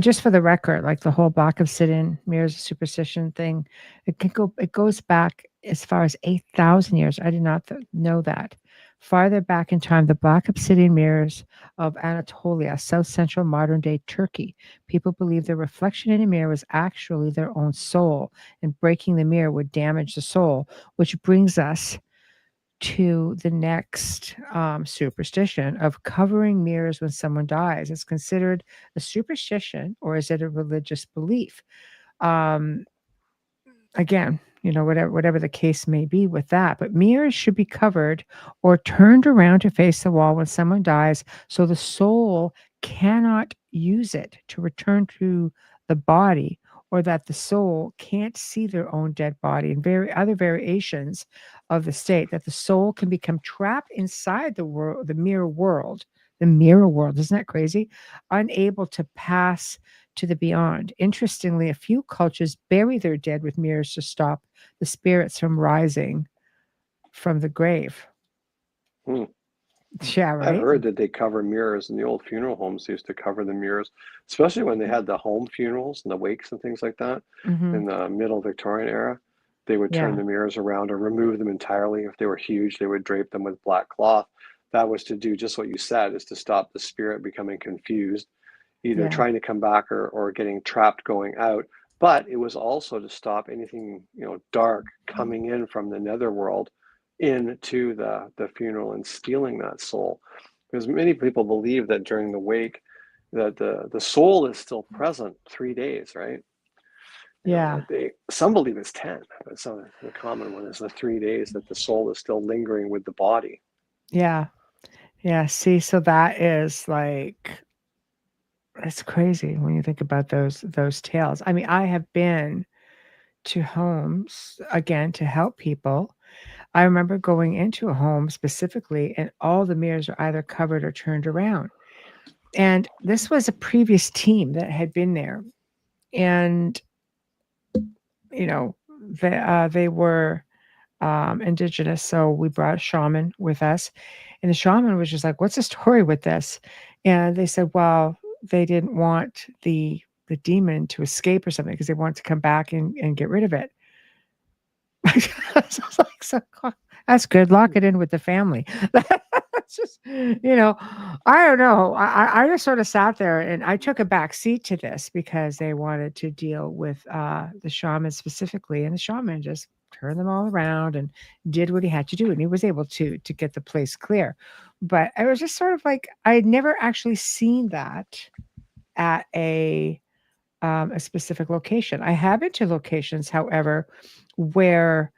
just for the record, like the whole black obsidian mirrors superstition thing, it goes back as far as 8,000 years. I did not know that. Farther back in time, the black obsidian mirrors of Anatolia, south central modern day Turkey, people believed the reflection in a mirror was actually their own soul, and breaking the mirror would damage the soul, which brings us to the next superstition of covering mirrors when someone dies. It's considered a superstition, or is it a religious belief? Again, whatever the case may be with that, but mirrors should be covered or turned around to face the wall when someone dies, so the soul cannot use it to return to the body, or that the soul can't see their own dead body, and other variations of the state that the soul can become trapped inside the mirror world. The mirror world, isn't that crazy? Unable to pass to the beyond. Interestingly, a few cultures bury their dead with mirrors to stop the spirits from rising from the grave. Yeah, right. I've heard that they cover mirrors in the old funeral homes. They used to cover the mirrors, especially when they had the home funerals and the wakes and things like that in the middle Victorian era. They would turn the mirrors around or remove them entirely. If they were huge, they would drape them with black cloth. That was to do just what you said, is to stop the spirit becoming confused, either trying to come back or getting trapped going out. But it was also to stop anything dark coming in from the netherworld into the funeral and stealing that soul. Because many people believe that during the wake that the soul is still present 3 days, right? Some believe it's 10, but the common one is the 3 days that the soul is still lingering with the body. See, so that is like, it's crazy when you think about those tales. I mean, I have been to homes again to help people. I remember going into a home specifically, and all the mirrors are either covered or turned around. And this was a previous team that had been there, and they were indigenous, so we brought a shaman with us, and the shaman was just like, "What's the story with this?" And they said, "Well, they didn't want the demon to escape or something because they wanted to come back and get rid of it." I was like, so that's good. Lock it in with the family. That's just, I don't know. I just sort of sat there and I took a back seat to this because they wanted to deal with the shaman specifically, and the shaman just turned them all around and did what he had to do, and he was able to get the place clear. But I was just sort of like, I had never actually seen that at a specific location. I have been to locations, however, where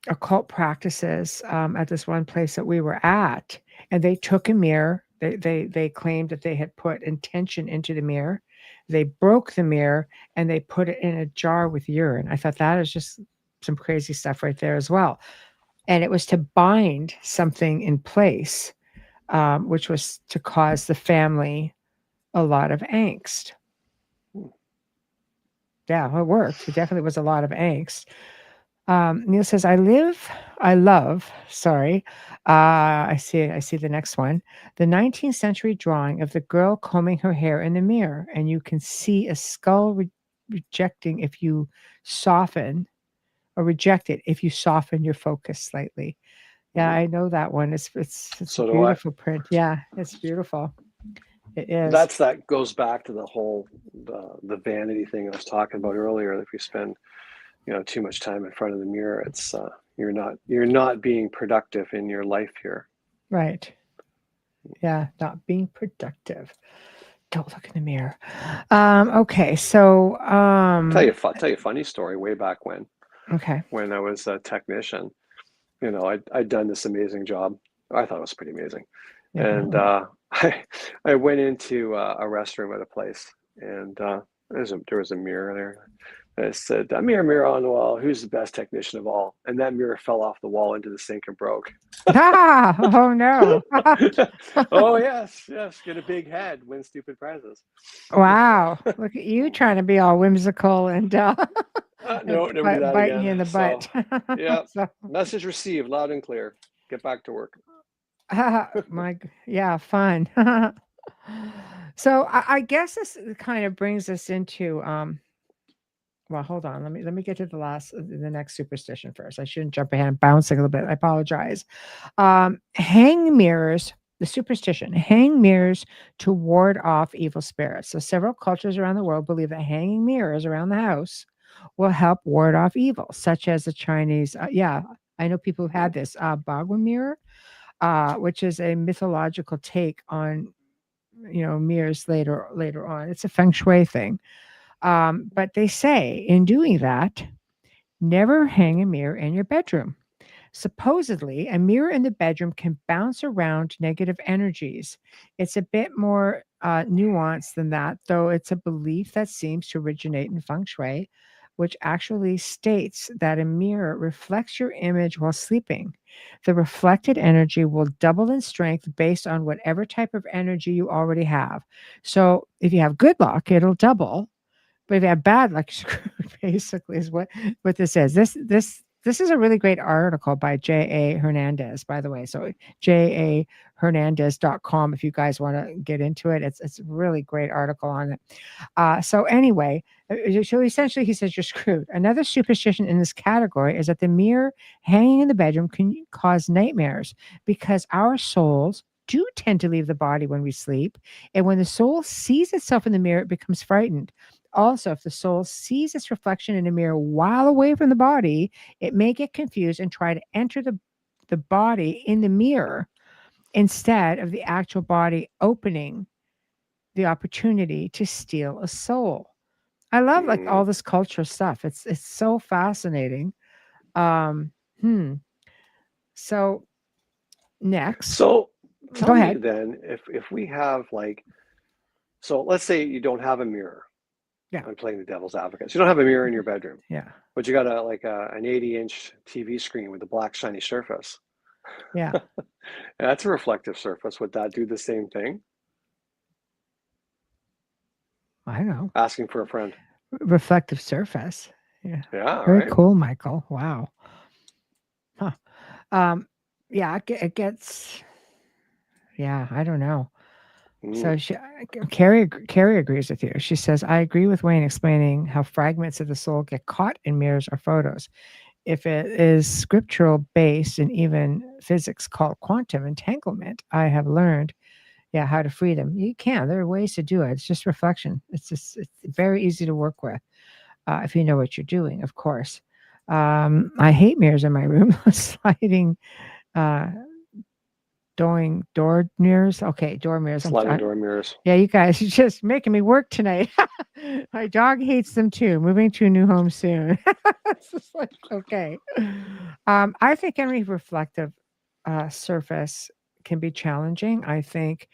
occult practices at this one place that we were at, and they took a mirror. They claimed that they had put intention into the mirror. They broke the mirror and they put it in a jar with urine. I thought that is just some crazy stuff right there as well. And it was to bind something in place, which was to cause the family a lot of angst. Yeah, it worked. It definitely was a lot of angst. Neil says, I love, sorry. I see the next one. The 19th century drawing of the girl combing her hair in the mirror, and you can see a skull rejecting if you soften or reject it if you soften your focus slightly. Yeah, I know that one. It's a So do I. beautiful print. Yeah, it's beautiful. It is. That goes back to the whole the vanity thing I was talking about earlier. If you spend too much time in front of the mirror, it's you're not being productive in your life here. Right. Yeah, not being productive. Don't look in the mirror. Okay, so Tell you a funny story. Way back when okay. I was a technician, I'd done this amazing job. I thought it was pretty amazing, Yeah. and I went into a restroom at a place, and there was a mirror there. And it said, "Mirror, mirror on the wall, who's the best technician of all?" And that mirror fell off the wall into the sink and broke. Ah, oh no. Oh yes, get a big head, win stupid prizes. Wow. Look at you trying to be all whimsical and No, never do that biting again. you in the butt. Yeah. So, Message received, loud and clear. Get back to work. yeah, fun. So I guess this kind of brings us into well, hold on. Let me get to the next superstition first. I shouldn't jump ahead. I'm bouncing a little bit. I apologize. Hang mirrors. The superstition: hang mirrors to ward off evil spirits. So several cultures around the world believe that hanging mirrors around the house will help ward off evil, such as the Chinese. Yeah, I know people who've had this Bagua mirror, which is a mythological take on mirrors later on. It's a feng shui thing. But they say in doing that, never hang a mirror in your bedroom. Supposedly, a mirror in the bedroom can bounce around negative energies. It's a bit more nuanced than that, though it's a belief that seems to originate in feng shui, which actually states that a mirror reflects your image while sleeping. The reflected energy will double in strength based on whatever type of energy you already have. So if you have good luck, it'll double. But if you have bad luck, basically is what this is. This is a really great article by J.A. Hernandez, by the way. So jahernandez.com if you guys want to get into it. It's a really great article on it. So anyway, so essentially he says you're screwed. Another superstition in this category is that the mirror hanging in the bedroom can cause nightmares because our souls do tend to leave the body when we sleep. And when the soul sees itself in the mirror, it becomes frightened. Also, if the soul sees its reflection in a mirror while away from the body, it may get confused and try to enter the body in the mirror instead of the actual body opening the opportunity to steal a soul. I love like all this culture stuff. It's so fascinating. Hmm. So next. So Go tell me ahead. then, if we have so let's say you don't have a mirror. Yeah. I'm playing the devil's advocate. So you don't have a mirror in your bedroom. Yeah. But you got an 80-inch TV screen with a black shiny surface. Yeah. That's a reflective surface. Would that do the same thing? I know. Asking for a friend. Reflective surface. Yeah. Yeah. Very right. cool, Michael. Wow. Huh. Yeah, it gets. Yeah, I don't know. So Carrie agrees with you. She says, I agree with Wayne explaining how fragments of the soul get caught in mirrors or photos. If it is scriptural based and even physics called quantum entanglement, I have learned, how to free them. You can. There are ways to do it. It's just reflection. It's very easy to work with if you know what you're doing, of course. I hate mirrors in my room. Sliding door mirrors. Okay, door mirrors. Sliding door mirrors. Yeah, you guys, you're just making me work tonight. My dog hates them too. Moving to a new home soon. It's just like, okay. I think any reflective surface can be challenging. I think,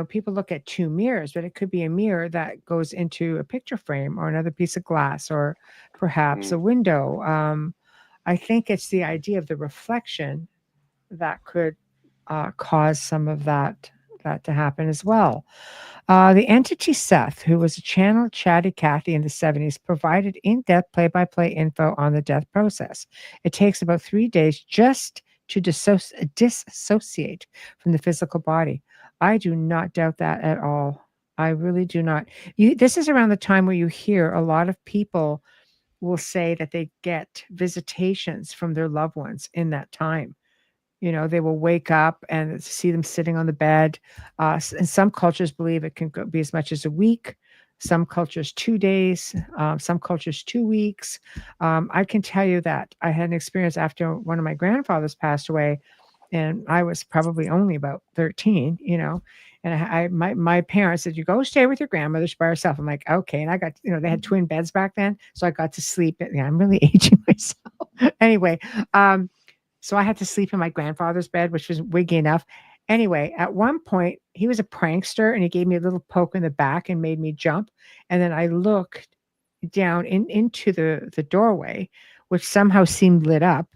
people look at two mirrors, but it could be a mirror that goes into a picture frame or another piece of glass or perhaps a window. I think it's the idea of the reflection that could cause some of that that to happen as well. The entity Seth, who was a channel Chatty Cathy in the 70s, provided in-depth play-by-play info on the death process. It takes about 3 days just to dissociate from the physical body. I do not doubt that at all. I really do not. This is around the time where you hear a lot of people will say that they get visitations from their loved ones in that time. They will wake up and see them sitting on the bed. And some cultures believe it can be as much as a week. Some cultures 2 days. Some cultures 2 weeks. I can tell you that I had an experience after one of my grandfathers passed away, and I was probably only about 13. And my parents said, "You go stay with your grandmother by herself." I'm like, okay. And I got, they had twin beds back then, so I got to sleep. Yeah, I'm really aging myself. Anyway, so I had to sleep in my grandfather's bed, which was wiggy enough. Anyway, at one point, he was a prankster, and he gave me a little poke in the back and made me jump. And then I looked down into the doorway, which somehow seemed lit up,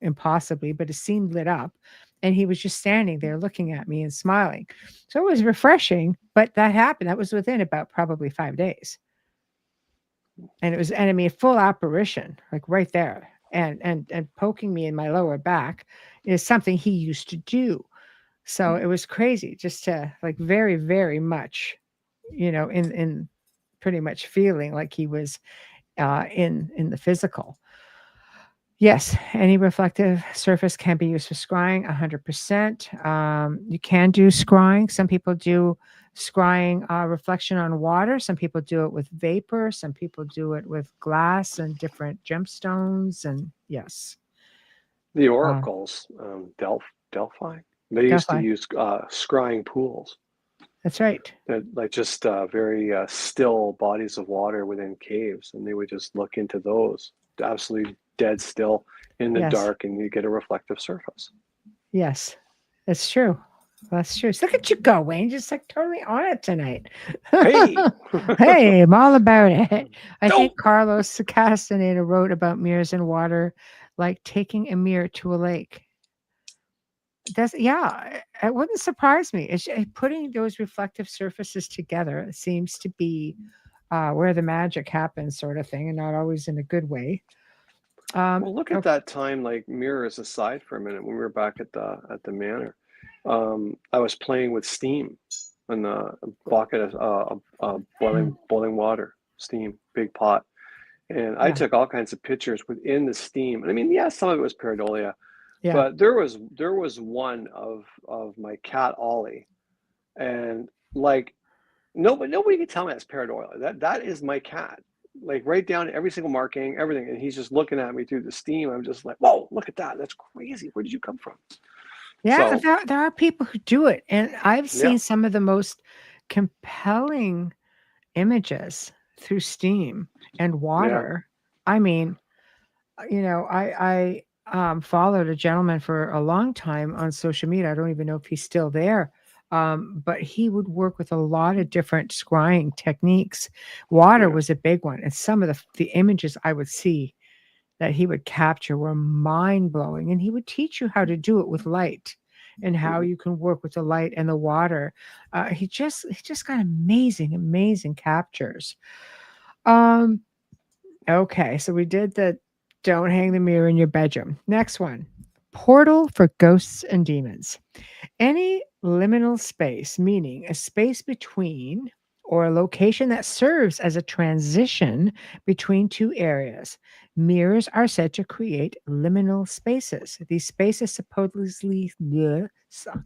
impossibly, but it seemed lit up. And he was just standing there looking at me and smiling. So it was refreshing, but that happened. That was within about probably 5 days. And it was, and I mean, full apparition, like right there. And poking me in my lower back is something he used to do. So it was crazy, just to like very, very much, in pretty much feeling like he was in the physical. Yes, any reflective surface can be used for scrying, 100%. You can do scrying. Some people do scrying reflection on water. Some people do it with vapor. Some people do it with glass and different gemstones. And yes. The oracles, Delphi, they used to Delphi. use scrying pools. That's right. That like just very still bodies of water within caves, and they would just look into those, absolutely dead still in the Yes. dark, and you get a reflective surface. Yes, that's true. That's true. So look at you go, Wayne. Just like totally on it tonight. Hey, Hey, I'm all about it. I No. think Carlos Castaneda wrote about mirrors in water, like taking a mirror to a lake. It wouldn't surprise me. It's putting those reflective surfaces together seems to be where the magic happens, sort of thing, and not always in a good way. Well, look at that time, like mirrors aside for a minute, when we were back at the manor. I was playing with steam in the bucket of boiling water, steam, big pot. And I took all kinds of pictures within the steam. And I mean, yeah, some of it was pareidolia, Yeah. but there was one of my cat Ollie, and like nobody could tell me that's pareidolia. That is my cat, like right down to every single marking, everything. And he's just looking at me through the steam. I'm just like, whoa, look at that. That's crazy. Where did you come from? Yeah, So, there are people who do it. And I've seen Yeah. some of the most compelling images through steam and water. I mean, I followed a gentleman for a long time on social media. I don't even know if he's still there. But he would work with a lot of different scrying techniques. Water was a big one. And some of the images I would see that he would capture were mind-blowing. And he would teach you how to do it with light and how you can work with the light and the water. He just got amazing captures. Okay, so we did the don't hang the mirror in your bedroom. Next one, portal for ghosts and demons. Any liminal space, meaning a space between or a location that serves as a transition between two areas. Mirrors are said to create liminal spaces. These spaces supposedly suck.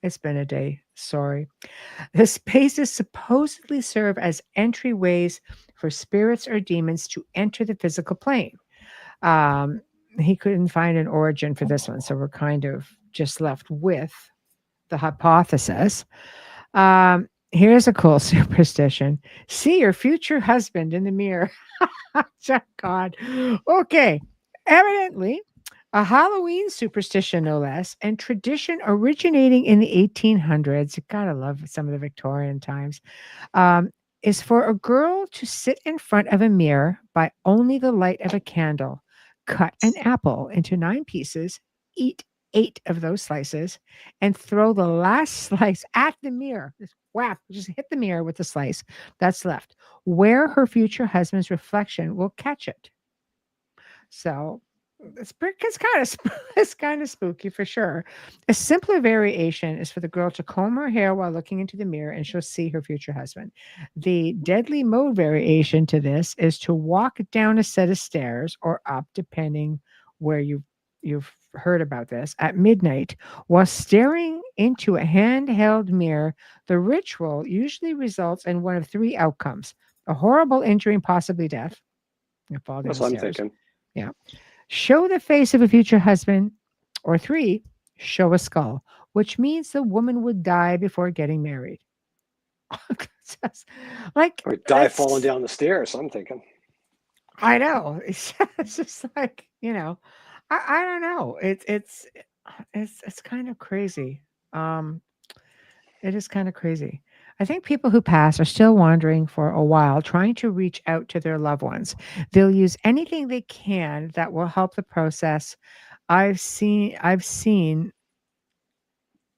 It's been a day. Sorry. The spaces supposedly serve as entryways for spirits or demons to enter the physical plane. He couldn't find an origin for this one, so we're kind of just left with the hypothesis. Here's a cool superstition. See your future husband in the mirror. Oh, God. Okay. Evidently, a Halloween superstition, no less, and tradition originating in the 1800s. You gotta love some of the Victorian times. Is for a girl to sit in front of a mirror by only the light of a candle, cut an apple into 9 pieces, eat 8 of those slices and throw the last slice at the mirror. Just whap, just hit the mirror with the slice that's left, where her future husband's reflection will catch it. So it's kind of spooky for sure. A simpler variation is for the girl to comb her hair while looking into the mirror, and she'll see her future husband. The deadly mode variation to this is to walk down a set of stairs or up, depending where you've heard about this, at midnight while staring into a handheld mirror. The ritual usually results in one of 3 outcomes: a horrible injury and possibly death. You fall down That's the what I'm stairs. thinking. Yeah. Show the face of a future husband, or 3, show a skull, which means the woman would die before getting married. Like, Or die falling down the stairs, I'm thinking. I know. It's just like, I don't know. It's kind of crazy. It is kind of crazy. I think people who pass are still wandering for a while, trying to reach out to their loved ones. They'll use anything they can that will help the process. I've seen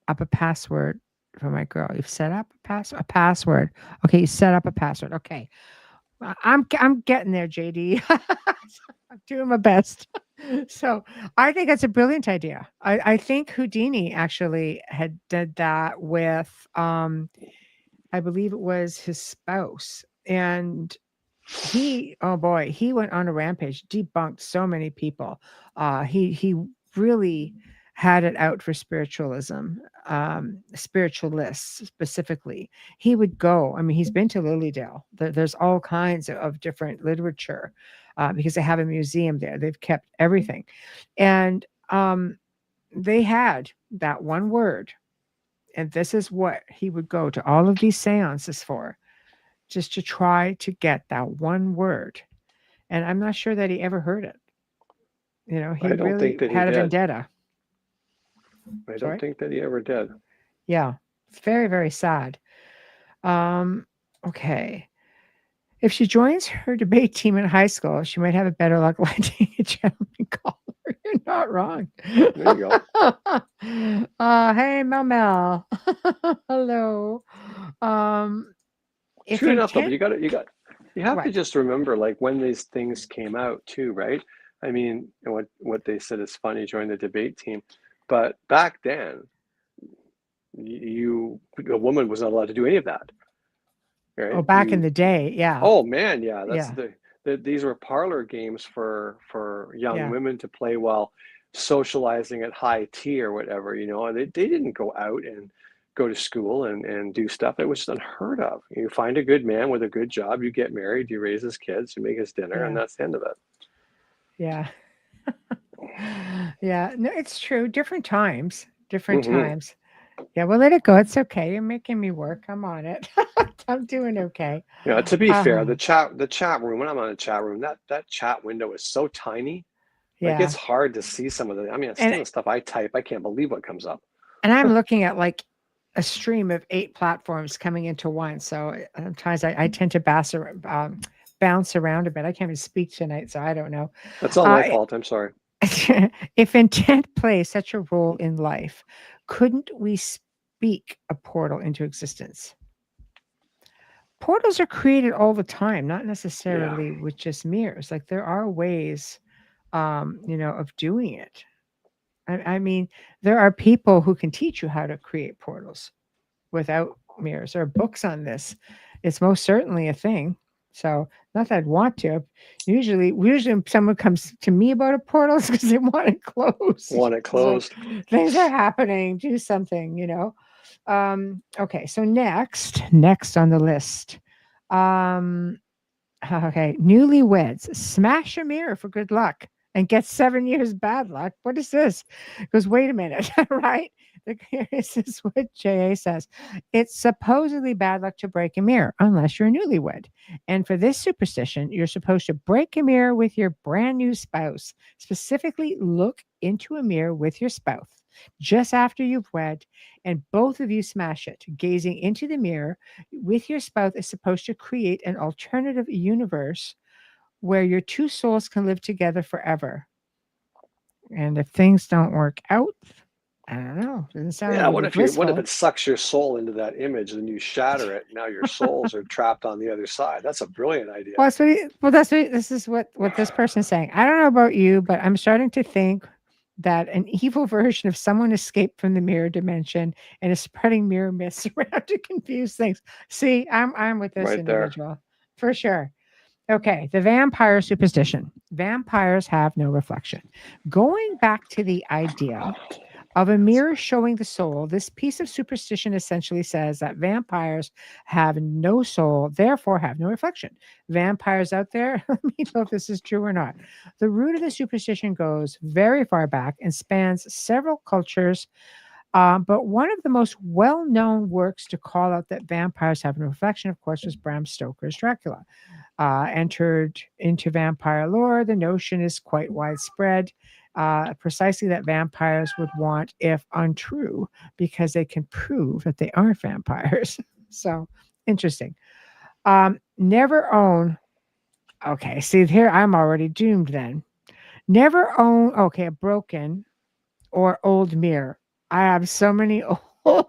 up a password for my girl. You've set up a password. Okay, you set up a password. Okay. I'm getting there, JD. I'm doing my best. So I think that's a brilliant idea. I think Houdini actually had did that with I believe it was his spouse. And oh boy, he went on a rampage, debunked so many people. He really had it out for spiritualism, spiritualists specifically. He would go. I mean, he's been to Lilydale. There's all kinds of different literature because they have a museum there. They've kept everything, and they had that one word, and this is what he would go to all of these seances for, just to try to get that one word. And I'm not sure that he ever heard it. He I don't really think that he had a did. vendetta. I don't Sorry? think that he ever did. Yeah. It's very, very sad. Okay. If she joins her debate team in high school, she might have a better luck landing a gentleman caller. You're not wrong. There you go. Hey, Mel. Hello. If True enough, though, but intent, you have to what? just remember, like, when these things came out too, right? I mean, what they said is funny, join the debate team, but back then, a woman was not allowed to do any of that, right? Oh, back in the day, yeah, Oh man, yeah, that's yeah, these were parlor games for young yeah, women to play while socializing at high tea or whatever, and they didn't go out and go to school and do stuff. It was just unheard of. You find a good man with a good job, you get married, you raise his kids, you make his dinner, and yeah, that's the end of it. yeah, yeah. No, it's true. Different times, different Hmm. times. Yeah, well, let it go. It's okay. You're making me work. I'm on it. I'm doing okay. To be fair, Uh, the chat room, when I'm on a chat room, that chat window is so tiny. Like, it's yeah, hard to see some of the. I mean, some and of the stuff I type, I can't believe what comes up. I'm looking at like a stream of 8 platforms coming into one. So sometimes I tend to bounce around a bit. I can't even speak tonight, so I don't know. That's all my Uh, fault. I'm sorry. if intent plays such a role in life, couldn't we speak a portal into existence? Portals are created all the time, not Yeah. necessarily with just mirrors. Like there are ways, of doing it. I mean, there are people who can teach you how to create portals without mirrors. There are books on this. It's most certainly a thing. So not that I'd want to. Usually when someone comes to me about a portal, it's because they want it closed. Want it So closed. things are happening. Do something. Okay, so next on the list. Um, okay, newlyweds smash a mirror for good luck and get 7 years bad luck. What is this? Because wait a minute, right? This is what JA says. It's supposedly bad luck to break a mirror unless you're a newlywed. And for this superstition, you're supposed to break a mirror with your brand new spouse. Specifically, look into a mirror with your spouse just after you've wed, and both of you smash it. Gazing into the mirror with your spouse is supposed to create an alternative universe where your two souls can live together forever. And if things don't work out, I don't know. Doesn't sound Yeah, really what if blissful. it sucks your soul into that image and you shatter it? Now your souls are trapped on the other side. That's a brilliant idea. Well, that's what this is what this person's saying. I don't know about you, but I'm starting to think that an evil version of someone escaped from the mirror dimension and is spreading mirror myths around to confuse things. See, I'm with this Right there. individual for sure. Okay, the vampire superstition. Vampires have no reflection. Going back to the idea of a mirror showing the soul, this piece of superstition essentially says that vampires have no soul, therefore have no reflection. Vampires out there, let me know if this is true or not. The root of the superstition goes very far back and spans several cultures. But one of the most well known works to call out that vampires have no reflection, of course, was Bram Stoker's Dracula. Entered into vampire lore, the notion is quite widespread, precisely that vampires would want, if untrue, because they can prove that they aren't vampires. So interesting. Never own. Okay, see here, I'm already doomed then. Never own. Okay, a broken or old mirror. I have so many old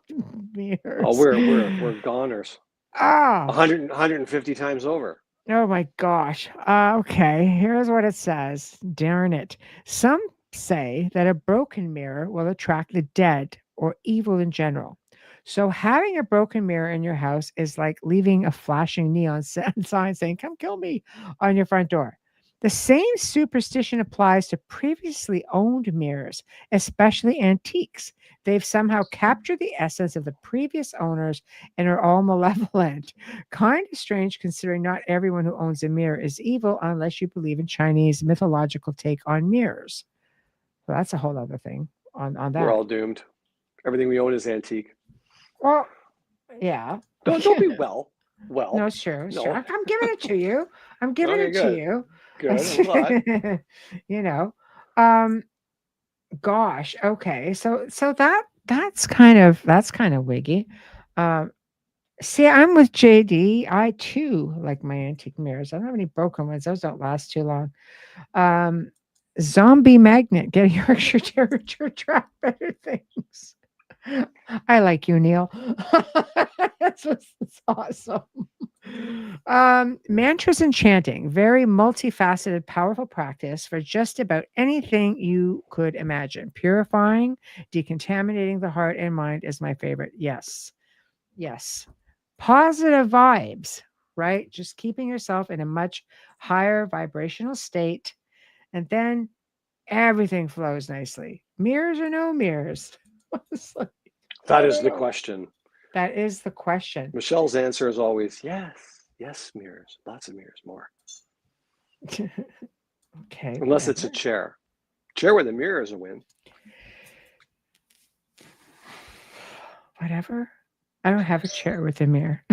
mirrors. Oh, we're goners. Oh, 150 times over. Oh my gosh. Okay, here's what it says. Darn it. Some say that a broken mirror will attract the dead or evil in general. So having a broken mirror in your house is like leaving a flashing neon sign saying, "Come kill me," on your front door. The same superstition applies to previously owned mirrors, especially antiques. They've somehow captured the essence of the previous owners and are all malevolent. Kind of strange considering not everyone who owns a mirror is evil unless you believe in Chinese mythological take on mirrors. So that's a whole other thing on We're that. all doomed. Everything we own is antique. Well, yeah. Don't be well. No, sure. No. I'm giving it to you. I'm giving Okay, it to good. you. Good. I'm glad. You know. Um, gosh. Okay. So that's kind of wiggy. Um, See, I'm with JD. I too like my antique mirrors. I don't have any broken ones. Those don't last too long. Um, Zombie magnet, get a Yorkshire Terrier to attract better things. I like you, Neil. That's awesome. Mantras and chanting, very multifaceted, powerful practice for just about anything you could imagine. Purifying, decontaminating the heart and mind is my favorite. Yes. Yes. Positive vibes, right? Just keeping yourself in a much higher vibrational state, and then everything flows nicely. Mirrors or no mirrors? It's like, That I is don't the know. question. That is the question. Michelle's answer is always yes. Yes, mirrors. Lots of mirrors, more. Okay. Unless it's a chair. Chair with a mirror is a win. Whatever. I don't have a chair with a mirror.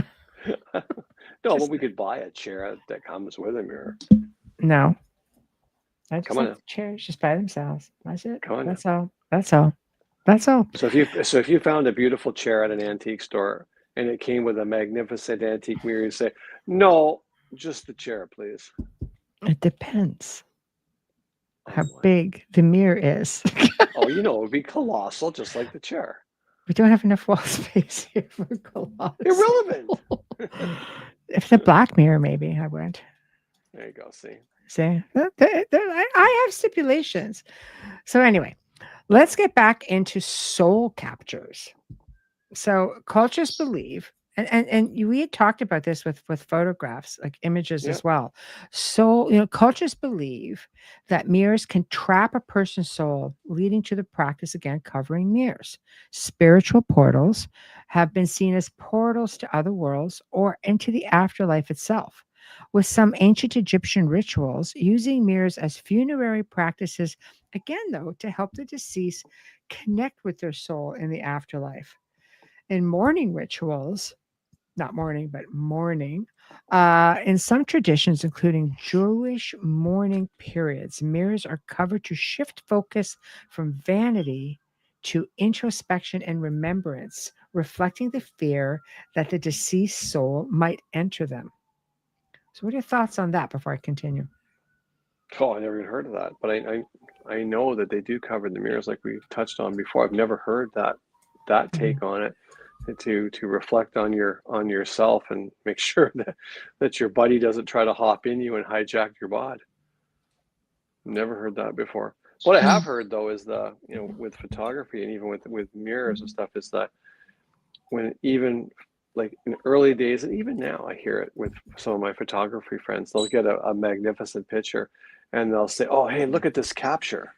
No, but we could buy a chair that comes with a mirror. No. I just Come on like now. the chairs just by themselves. That's it. Come on That's all. That's all. That's all. So if you found a beautiful chair at an antique store and it came with a magnificent antique mirror, you say, "No, just the chair, please." It depends how boy. big the mirror is. Oh, it would be colossal, just like the chair. We don't have enough wall space here for colossal. Irrelevant. If the black mirror, maybe I would. There you go. See. I have stipulations. So anyway, let's get back into soul captures. So cultures believe, and we had talked about this with photographs, like images as well. So cultures believe that mirrors can trap a person's soul, leading to the practice again covering mirrors. Spiritual portals have been seen as portals to other worlds or into the afterlife itself. With some ancient Egyptian rituals using mirrors as funerary practices, again though, to help the deceased connect with their soul in the afterlife. In mourning rituals, not mourning, but mourning, in some traditions, including Jewish mourning periods, mirrors are covered to shift focus from vanity to introspection and remembrance, reflecting the fear that the deceased soul might enter them. So, what are your thoughts on that before I continue? Oh, I never even heard of that. But I know that they do cover the mirrors like we touched on before. I've never heard that take on it, to reflect on yourself and make sure that your buddy doesn't try to hop in you and hijack your bod. Never heard that before. What I have heard though is with photography and even with mirrors and stuff, is that when even like in early days, and even now I hear it with some of my photography friends, they'll get a magnificent picture and they'll say, oh, hey, look at this capture.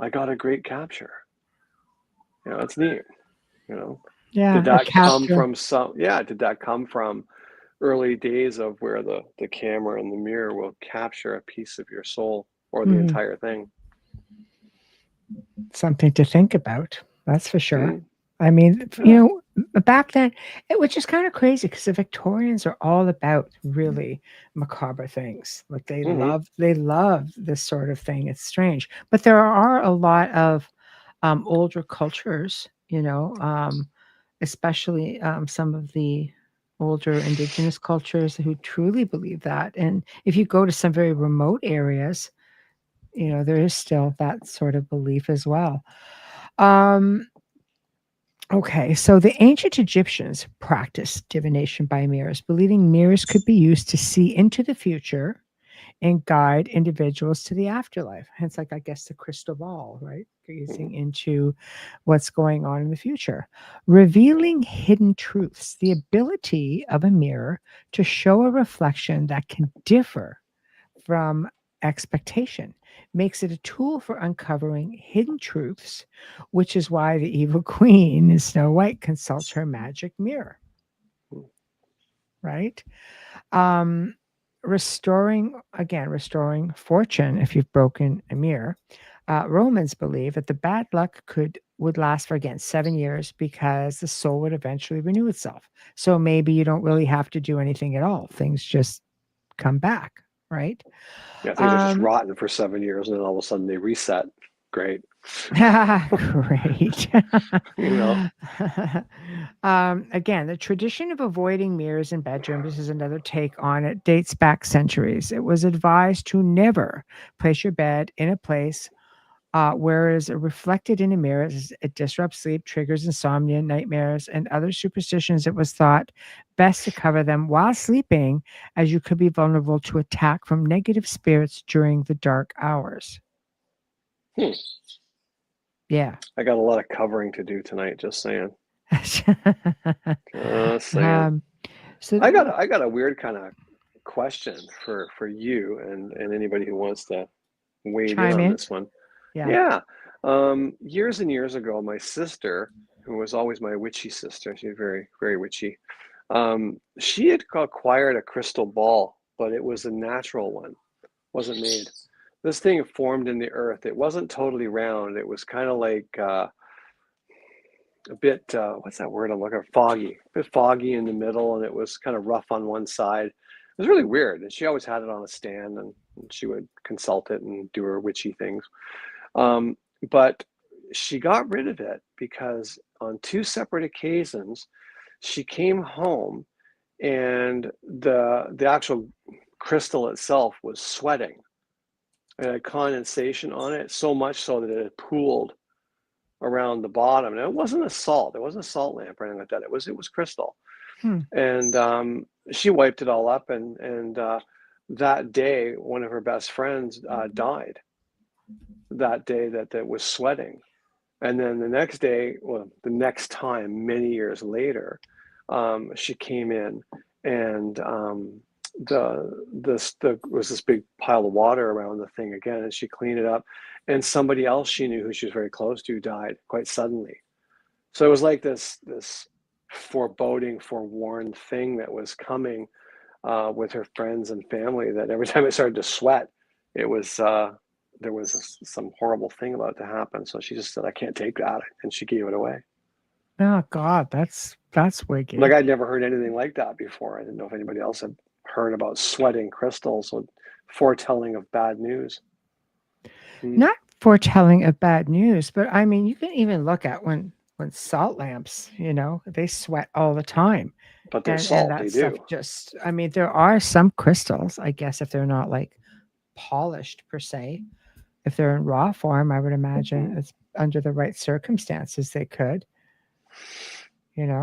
I got a great capture. It's neat. Yeah, Did a that come capture. from did that come from early days of where the camera and the mirror will capture a piece of your soul or the entire thing? Something to think about. That's for sure. Mm. I mean, back then, which is kind of crazy because the Victorians are all about really macabre things. Like they love this sort of thing. It's strange, but there are a lot of older cultures, especially some of the older indigenous cultures who truly believe that. And if you go to some very remote areas, there is still that sort of belief as well. Okay, so the ancient Egyptians practiced divination by mirrors, believing mirrors could be used to see into the future and guide individuals to the afterlife. Hence, like, I guess the crystal ball, right? Gazing into what's going on in the future. Revealing hidden truths, the ability of a mirror to show a reflection that can differ from expectation makes it a tool for uncovering hidden truths, which is why the evil queen in Snow White consults her magic mirror. Right? Restoring fortune if you've broken a mirror. Romans believe that the bad luck would last for again 7 years because the soul would eventually renew itself. So maybe you don't really have to do anything at all. Things just come back, right? Yeah, things are just rotten for 7 years, and then all of a sudden they reset. Great. Great. Again, the tradition of avoiding mirrors in bedrooms, this is another take on it, dates back centuries. It was advised to never place your bed in a place whereas reflected in a mirror, it disrupts sleep, triggers insomnia, nightmares, and other superstitions. It was thought best to cover them while sleeping, as you could be vulnerable to attack from negative spirits during the dark hours. Yeah. I got a lot of covering to do tonight, just saying. So I got a weird kind of question for you and anybody who wants to weigh in on this one. Yeah. Years and years ago, my sister, who was always my witchy sister, she was very, very witchy. She had acquired a crystal ball, but it was a natural one. Wasn't made. This thing formed in the earth. It wasn't totally round. It was kind of like a bit, what's that word I'm looking for? Foggy. A bit foggy in the middle, and it was kind of rough on one side. It was really weird. And she always had it on a stand, and she would consult it and do her witchy things. But she got rid of it because on 2 separate occasions, she came home and the actual crystal itself was sweating. It had condensation on it, so much so that it had pooled around the bottom. And it wasn't a salt. It wasn't a salt lamp or anything like that. It was crystal. And she wiped it all up. And that day, one of her best friends died. That day that was sweating. And then the next day, well, the next time, many years later, she came in and there was this big pile of water around the thing again, and she cleaned it up, and somebody else she knew who she was very close to died quite suddenly. So it was like this foreboding, forewarned thing that was coming with her friends and family, that every time it started to sweat, it was there was some horrible thing about to happen. So she just said, I can't take that. And she gave it away. Oh God, that's wicked. Like, I'd never heard anything like that before. I didn't know if anybody else had heard about sweating crystals or foretelling of bad news. Not foretelling of bad news, but I mean, you can even look at when salt lamps, they sweat all the time. But they're salt, and that they stuff do. just, I mean, there are some crystals, I guess, if they're not like polished per se. If they're in raw form, I would imagine it's under the right circumstances they could. You know,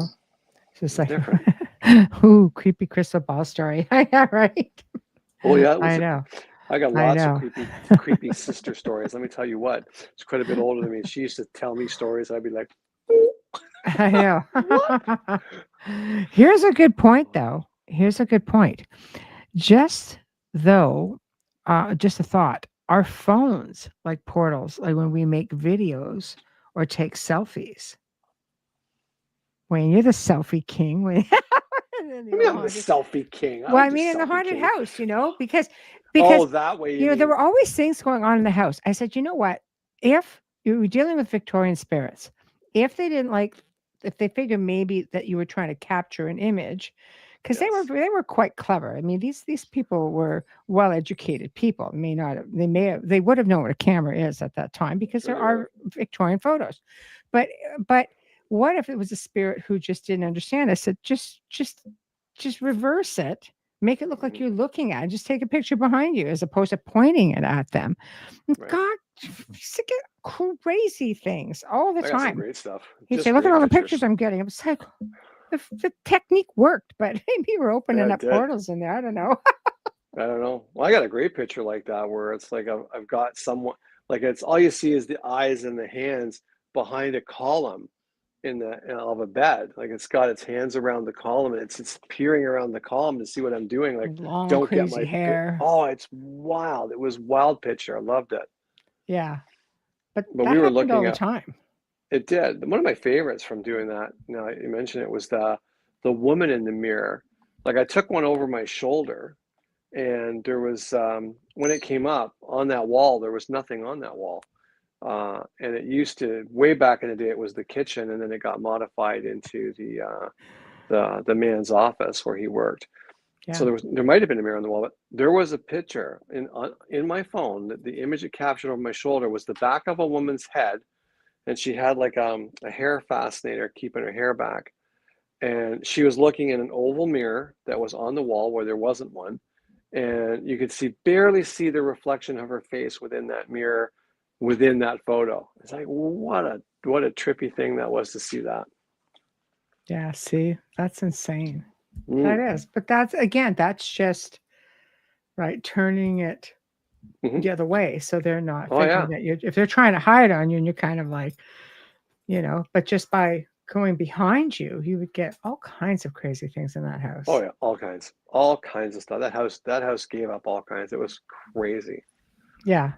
it's just like, Different. ooh, creepy crystal ball story. Yeah, right. Oh yeah, I know. I got I lots of know. creepy sister stories. Let me tell you what. She's quite a bit older than me. She used to tell me stories. I'd be like, I know. what? Here's a good point, though. Here's a good point. Just though, just a thought. Our phones like portals, like when we make videos or take selfies. Wayne, you're the selfie king. Wayne. And I the mean, old I'm the haunted. selfie king. I Well, I don't do mean, in the selfie haunted king. house, because Oh, that way you there mean. were always things going on in the house. I said, you know what? If you were dealing with Victorian spirits, if they didn't like, if they figured maybe that you were trying to capture an image, because Yes. they were quite clever. I mean, these people were well educated people. They would have known what a camera is at that time because Sure there they would are Victorian photos, but but what if it was a spirit who just didn't understand? I said, just reverse it. Make it look like have. you're looking at it. Just take a picture behind you as opposed to pointing it at them. And Right. God, used to get crazy things all the I got some time. great stuff. He'd Just say, "Look at great all the pictures. pictures I'm getting." I was like, the technique worked, but maybe we're Yeah, opening it up did. portals in there. I don't know. I don't know. Well, I got a great picture like that where it's like I've got someone, like it's all you see is the eyes and the hands behind a column of a bed. Like it's got its hands around the column and it's peering around the column to see what I'm doing. Like, Long, don't get crazy my hair. oh, it's wild. It was wild picture. I loved it. Yeah, but But that we were happened all looking the at time. it did. One of my favorites from doing that, now you mentioned it, was the woman in the mirror. Like I took one over my shoulder and there was when it came up on that wall, there was nothing on that wall. And it used to, way back in the day, it was the kitchen, and then it got modified into the man's office where he worked. Yeah. So there might have been a mirror on the wall, but there was a picture in my phone. That the image it captured over my shoulder was the back of a woman's head, and she had like a hair fascinator keeping her hair back, and she was looking in an oval mirror that was on the wall where there wasn't one, and you could barely see the reflection of her face within that mirror, within that photo. It's like what a trippy thing that was to see that. Yeah, see, that's insane. That Mm. is. But that's just right, turning it Hmm. the other way. So they're not Oh thinking yeah. that if they're trying to hide on you and you're kind of like, but just by going behind you, you would get all kinds of crazy things in that Oh house. yeah, all kinds of stuff. That house gave up all kinds. It was crazy. Yeah.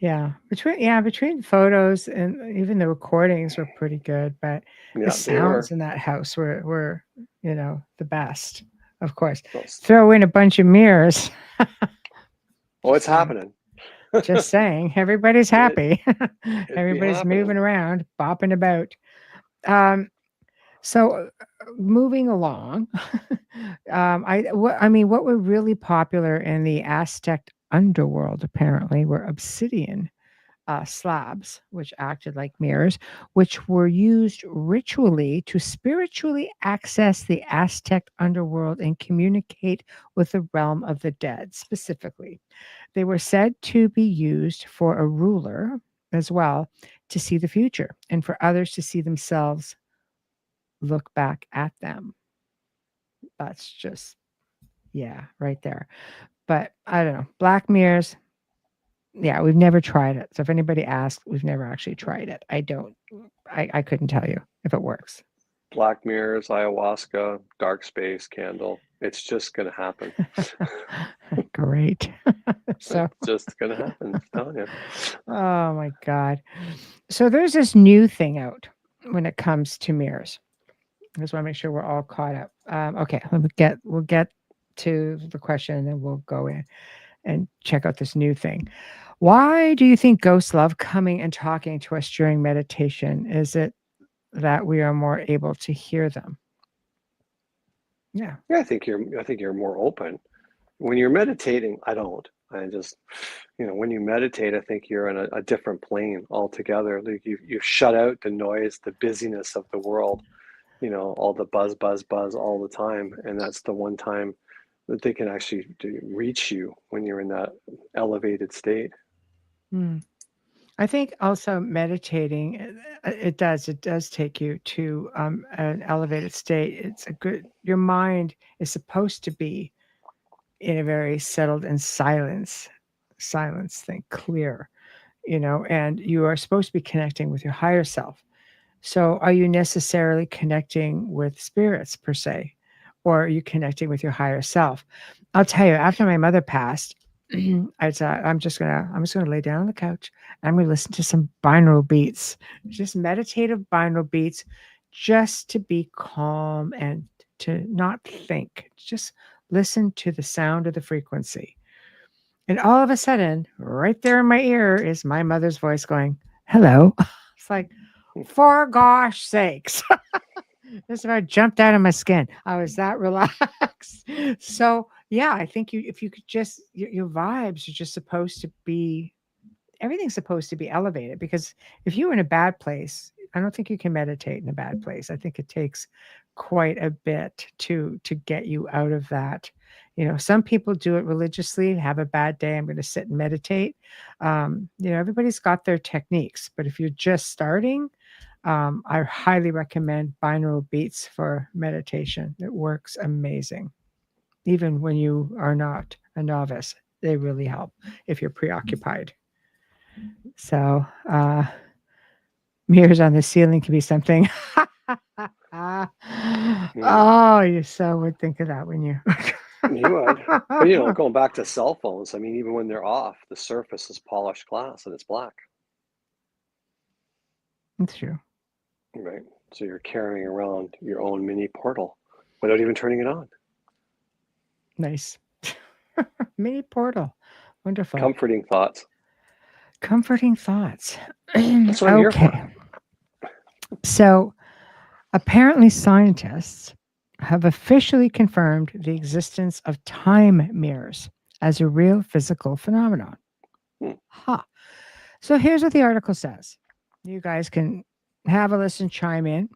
Yeah. Between photos and even the recordings were pretty good, but the Yeah, they sounds were. in that house were the best. Of course. Those- Throw in a bunch of mirrors. Oh, Just it's saying. happening. Just saying. Everybody's happy. It be Everybody's happening. moving around, bopping about. So moving along, what were really popular in the Aztec underworld apparently were obsidian slabs, which acted like mirrors, which were used ritually to spiritually access the Aztec underworld and communicate with the realm of the dead. Specifically, they were said to be used for a ruler as well to see the future and for others to see themselves look back at them. That's just, yeah, right there. But I don't know. Black mirrors, yeah, we've never tried it. So if anybody asks, we've never actually tried it. I couldn't tell you if it works. Black mirrors, ayahuasca, dark space, candle. It's just gonna happen. Great. So, It's just gonna happen. I'm telling you. oh my God. So there's this new thing out when it comes to mirrors. I just want to make sure we're all caught up. Okay, we'll get to the question and then we'll go in and check out this new thing. Why do you think ghosts love coming and talking to us during meditation? Is it that we are more able to hear them? Yeah. Yeah, I think you're more open. When you're meditating, I don't. I just, when you meditate, I think you're in a different plane altogether. Like you shut out the noise, the busyness of the world, all the buzz, buzz, buzz all the time. And that's the one time that they can actually reach you when you're in that elevated state. Hmm. I think also meditating, it does take you to an elevated state. It's a good, your mind is supposed to be in a very settled and silence thing, clear, and you are supposed to be connecting with your higher self. So are you necessarily connecting with spirits per se, or are you connecting with your higher self? I'll tell you, after my mother passed, I thought I'm just gonna lay down on the couch and I'm gonna listen to some binaural beats, just meditative binaural beats, just to be calm and to not think. Just listen to the sound of the frequency. And all of a sudden, right there in my ear is my mother's voice going, "Hello." It's like, for gosh sakes. This about jumped out of my skin. I was that relaxed. So yeah, I think if you could just your vibes are just supposed to be, everything's supposed to be elevated, because if you're in a bad place, I don't think you can meditate in a bad place. I think it takes quite a bit to get you out of that. Some people do it religiously, have a bad day, I'm going to sit and meditate. Everybody's got their techniques, but if you're just starting, I highly recommend binaural beats for meditation. It works amazing. Even when you are not a novice, they really help if you're preoccupied. So, mirrors on the ceiling can be something. Oh, you so would think of that, wouldn't you? You would. But going back to cell phones, I mean, even when they're off, the surface is polished glass and it's black. That's true. Right. So you're carrying around your own mini portal without even turning it on. Nice. Mini portal. Wonderful. Comforting thoughts. Comforting thoughts. That's what I'm here for. Okay. So apparently scientists have officially confirmed the existence of time mirrors as a real physical phenomenon. So here's what the article says. You guys can have a listen, chime in.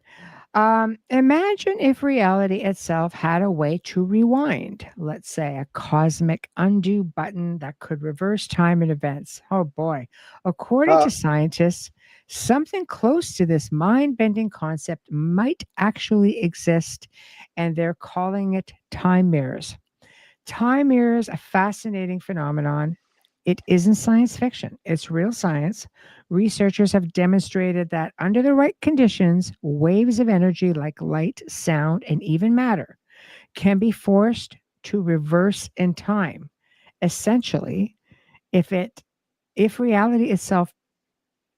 Imagine if reality itself had a way to rewind, let's say a cosmic undo button that could reverse time and events. Oh boy. According to scientists, something close to this mind bending concept might actually exist, and they're calling it time mirrors. Time mirrors, a fascinating phenomenon. It isn't science fiction, it's real science. Researchers have demonstrated that under the right conditions, waves of energy like light, sound, and even matter can be forced to reverse in time. Essentially, if reality itself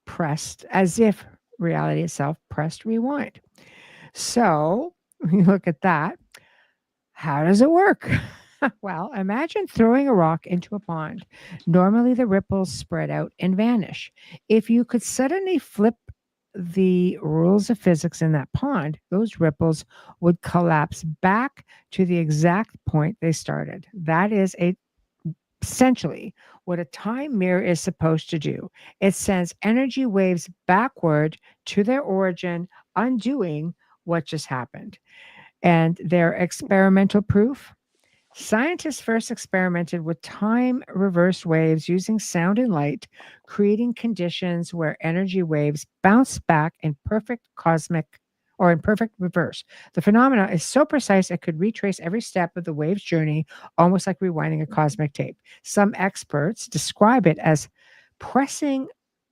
pressed, as if reality itself pressed rewind. So, when you look at that, how does it work? Well, imagine throwing a rock into a pond. Normally, the ripples spread out and vanish. If you could suddenly flip the rules of physics in that pond, those ripples would collapse back to the exact point they started. That is essentially what a time mirror is supposed to do. It sends energy waves backward to their origin, undoing what just happened. And their experimental proof: scientists first experimented with time reversed waves using sound and light, creating conditions where energy waves bounce back in perfect reverse. The phenomena is so precise it could retrace every step of the wave's journey, almost like rewinding a cosmic tape. Some experts describe it as pressing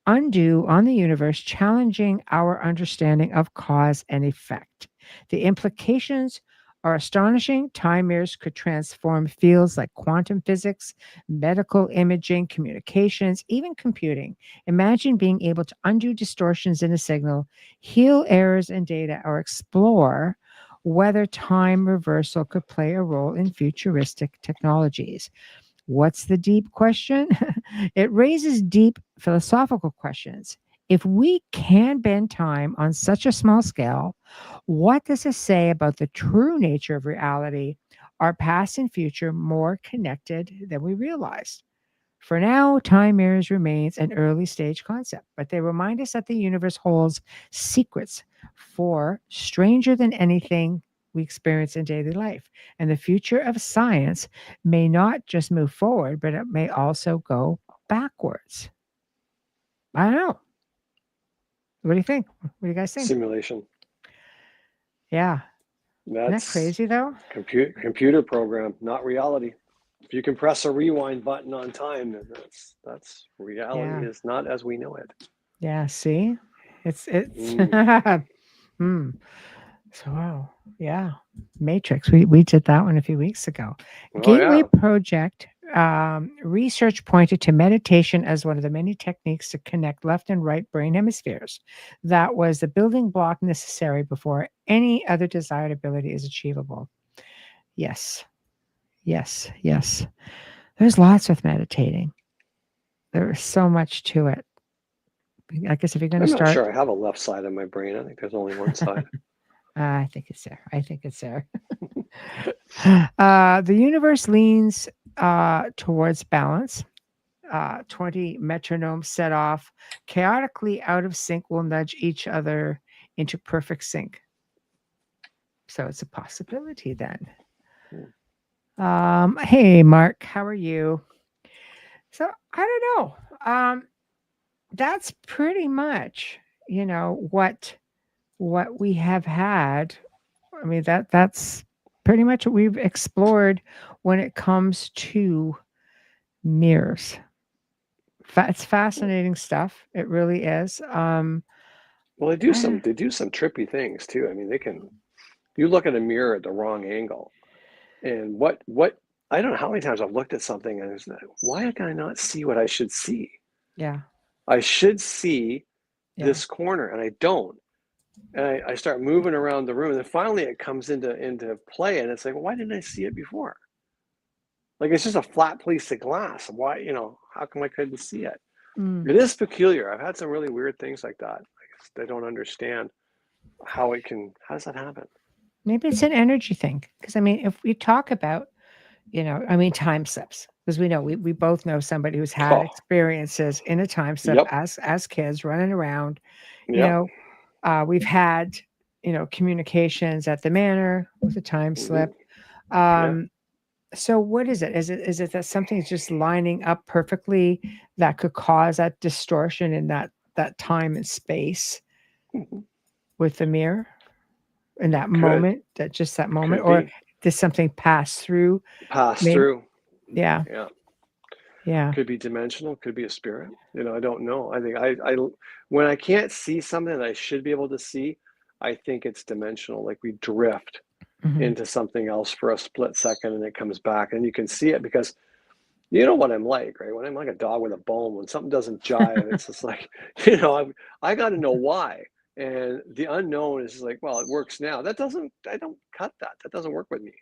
undo on the universe, challenging our understanding of cause and effect. The implications are astonishing. Time mirrors could transform fields like quantum physics, medical imaging, communications, even computing. Imagine being able to undo distortions in a signal, heal errors in data, or explore whether time reversal could play a role in futuristic technologies. What's the deep question? It raises deep philosophical questions. If we can bend time on such a small scale, what does it say about the true nature of reality? Are past and future more connected than we realized? For now, time mirrors remains an early stage concept, but they remind us that the universe holds secrets for stranger than anything we experience in daily life. And the future of science may not just move forward, but it may also go backwards. I don't know. What do you think? What do you guys think? Simulation. Yeah. Isn't that That's crazy though? computer program, not reality. If you can press a rewind button on time, then that's reality Yeah. is not as we know it. Yeah. See, it's Mm. So wow. Yeah. Matrix. We did that one a few weeks ago. Oh Gateway yeah. Project research pointed to meditation as one of the many techniques to connect left and right brain hemispheres. That was the building block necessary before any other desired ability is achievable. Yes. Yes. Yes. There's lots with meditating. There's so much to it. I guess if you're going to I'm not start, sure I have a left side of my brain. I think there's only one side. I think it's there. I think it's there. The universe leans towards balance. 20 metronomes set off chaotically out of sync will nudge each other into perfect sync. So it's a possibility then. Hey, Mark, how are you? So I don't know. That's pretty much, what we have had. I mean, that's pretty much what we've explored when it comes to mirrors. It's fascinating stuff. It really is. Well, they do some trippy things too. I mean, you look at a mirror at the wrong angle, and what I don't know how many times I've looked at something and it's like, why can I not see what I should see? Yeah. I should see Yeah. this corner, and I don't. And I start moving around the room, and then finally it comes into play, and it's like, well, why didn't I see it before? Like, it's just a flat piece of glass. Why, how come I couldn't see it? It is peculiar. I've had some really weird things like that. I don't understand how does that happen? Maybe it's an energy thing. Because I mean, if we talk about, time slips, because we know we both know somebody who's had experiences in a time slip as kids running around. We've had, communications at the manor with a time slip. So what is it? Is it that something's just lining up perfectly that could cause that distortion in that time and space with the mirror in that moment, that moment, or does something pass through? Yeah. Yeah. Could be dimensional, could be a spirit. I don't know. I think I when I can't see something that I should be able to see, I think it's dimensional. Like we drift into something else for a split second and it comes back, and you can see it because you know what I'm like, right? When I'm like a dog with a bone, when something doesn't jive, it's just like, I got to know why. And the unknown is like, well, it works now. I don't cut that. That doesn't work with me.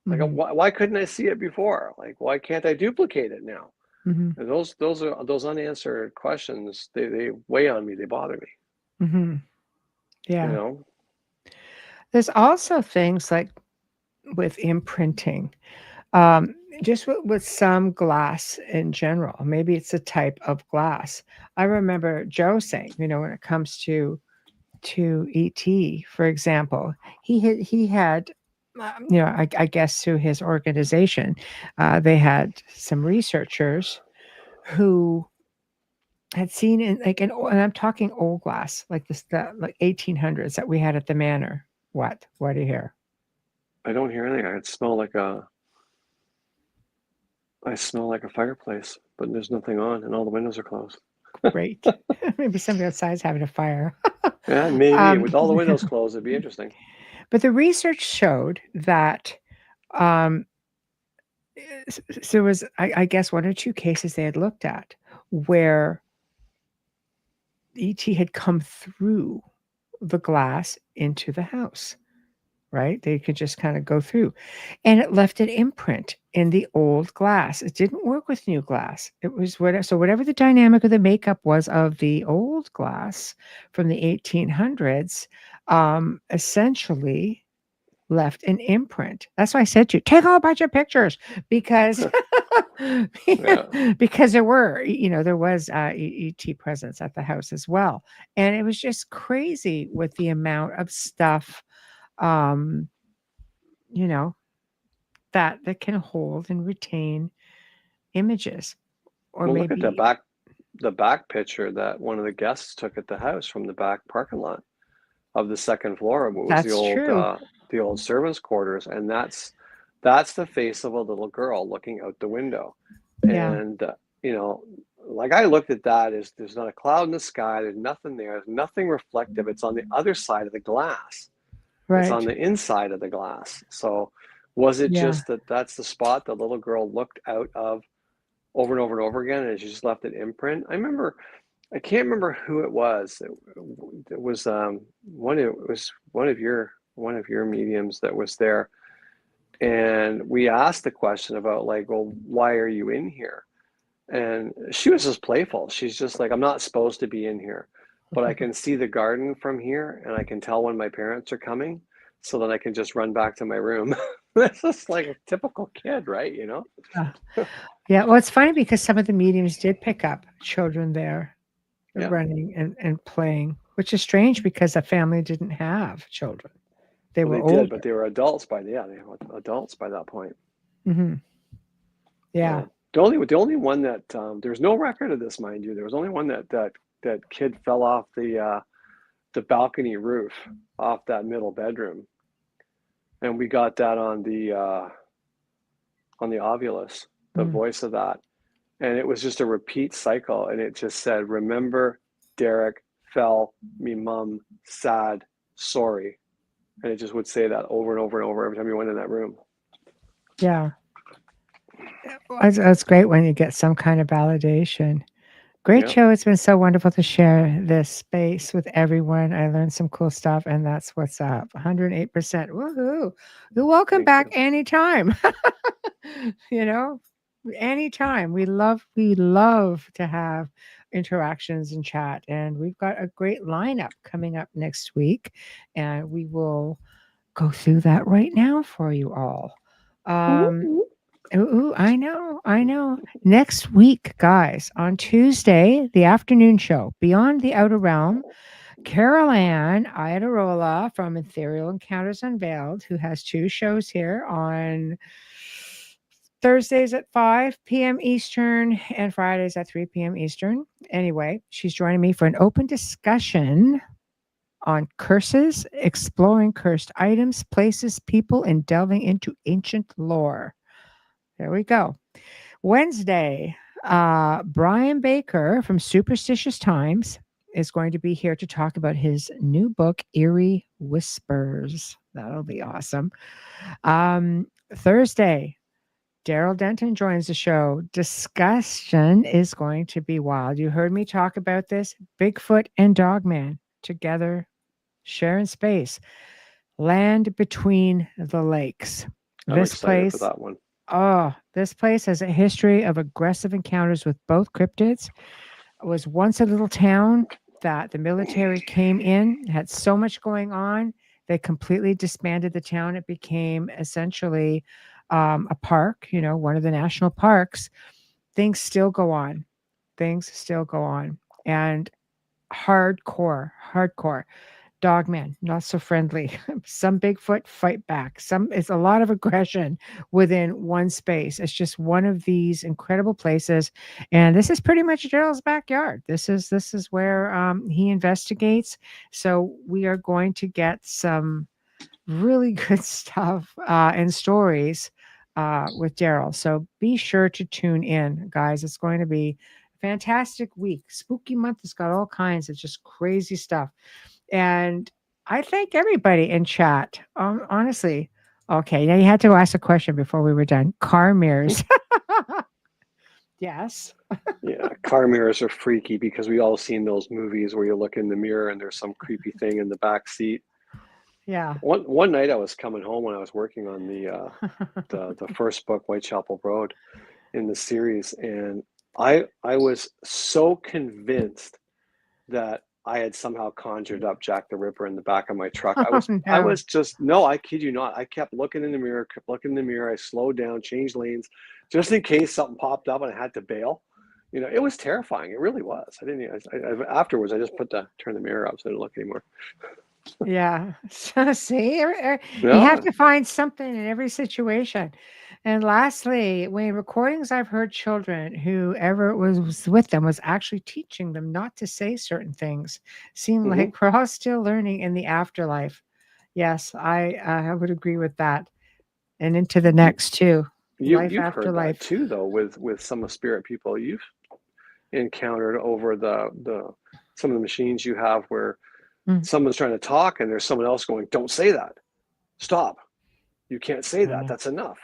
Like, why couldn't I see it before? Like, why can't I duplicate it now? And those unanswered questions. They weigh on me. They bother me. Yeah. There's also things like with imprinting, just with some glass in general. Maybe it's a type of glass. I remember Joe saying, when it comes to ET, for example, he had I guess through his organization, they had some researchers who had seen and I'm talking old glass, like like 1800s that we had at the manor. What do you hear? I don't hear anything. I smell like a fireplace, but there's nothing on and all the windows are closed. Great. Maybe somebody outside's having a fire. Yeah, maybe with all the windows closed, it'd be interesting. But the research showed that so there was, I guess, one or two cases they had looked at where ET had come through the glass into the house, right? They could just kind of go through, and it left an imprint in the old glass. It didn't work with new glass. It was whatever the dynamic of the makeup was of the old glass from the 1800s, essentially left an imprint. That's why I said to you, take a bunch of pictures because because there was ET presence at the house as well. And it was just crazy with the amount of stuff you know, that can hold and retain images, or Well, look at maybe the back picture that one of the guests took at the house from the back parking lot of the second floor. It was that's true. the old servants' quarters, and that's the face of a little girl looking out the window. Yeah, And you know, like I looked at that, is there's not a cloud in the sky, there's nothing there, there's nothing reflective. It's on the other side of the glass. It's on right. the inside of the glass. So was it Yeah, just that that's the spot the little girl looked out of over and over and over again, and she just left an imprint? I can't remember who it was. It was one of your mediums that was there, and we asked the question about, like, well, why are you in here? And she was just playful. She's just like, I'm not supposed to be in here, but I can see the garden from here, and I can tell when my parents are coming, so that I can just run back to my room. That's just like a typical kid, right? You know? yeah. Yeah, well, it's funny because some of the mediums did pick up children there Yeah, running and playing, which is strange because the family didn't have children. They well, were they did, but older. they were adults by they were adults by that point. Hmm. Yeah. So the only one that there's no record of this, mind you. There was only one that kid fell off the balcony roof off that middle bedroom, and we got that on the Ovilus, the Mm. voice of that, and it was just a repeat cycle, and it just said, "Remember, Derek fell, me mum, sad, sorry," and it just would say that over and over and over every time you went in that room. Yeah. It's great when you get some kind of validation. Great Yeah, show. It's been so wonderful to share this space with everyone. I learned some cool stuff, and that's what's up. 108%. Woohoo. You're welcome thank back you. anytime. you know, anytime. We love to have interactions and chat. And we've got a great lineup coming up next week. And we will go through that right now for you all. Um, Ooh, I know, I know. Next week, guys, on Tuesday, the afternoon show, Beyond the Outer Realm, Carol Ann Iadarola from Ethereal Encounters Unveiled, who has two shows here on Thursdays at 5 p.m. Eastern and Fridays at 3 p.m. Eastern. Anyway, she's joining me for an open discussion on curses, exploring cursed items, places, people, and delving into ancient lore. There we go. Wednesday, Brian Baker from Superstitious Times is going to be here to talk about his new book, Eerie Whispers. That'll be awesome. Thursday, Daryl Denton joins the show. Discussion is going to be wild. You heard me talk about this. Bigfoot and Dogman together, sharing space. Land between the lakes. I'm This excited for place that one. Oh, this place has a history of aggressive encounters with both cryptids. It was once a little town that the military came in, had so much going on, they completely disbanded the town. It became essentially a park, one of the national parks. Things still go on. Things still go on. And hardcore. Dogman, not so friendly. Some Bigfoot fight back. It's a lot of aggression within one space. It's just one of these incredible places, and this is pretty much Daryl's backyard. This is where he investigates. So we are going to get some really good stuff and stories with Daryl. So be sure to tune in, guys. It's going to be a fantastic week. Spooky month has got all kinds of just crazy stuff. And I thank everybody in chat. Honestly. Okay, now you had to ask a question before we were done. Car mirrors. Yes. Yeah, car mirrors are freaky because we all seen those movies where you look in the mirror and there's some creepy thing in the back seat. Yeah. One night I was coming home when I was working on the first book, Whitechapel Road, in the series, and I was so convinced that I had somehow conjured up Jack the Ripper in the back of my truck. Oh I no. was just, no, I kid you not. I kept looking in the mirror, kept looking in the mirror. I slowed down, changed lanes, just in case something popped up and I had to bail. It was terrifying. It really was. I didn't. Afterwards, I just turned the mirror up so I didn't look anymore. Yeah. So see, you Yeah. have to find something in every situation. And lastly, when recordings, I've heard children, whoever was with them was actually teaching them not to say certain things. Seem Mhm. like we're all still learning in the afterlife. Yes, I would agree with that. And into the next too. Life You've after heard that life. too, though, with some of spirit people you've encountered over the some of the machines you have where Mm. someone's trying to talk and there's someone else going, "Don't say that. Stop. You can't say that. That's enough."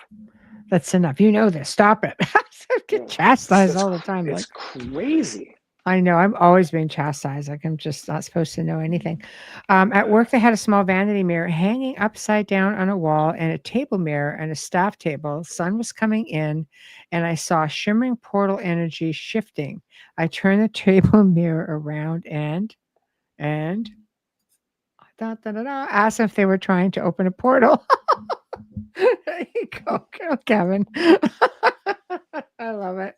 That's enough. You know this. Stop it. I get chastised all the time. It's Like, crazy. I know I'm always being chastised. Like I'm just not supposed to know anything. At work, they had a small vanity mirror hanging upside down on a wall, and a table mirror and a staff table. Sun was coming in, and I saw shimmering portal energy shifting. I turned the table mirror around and asked if they were trying to open a portal. There you go, Kevin. I love it.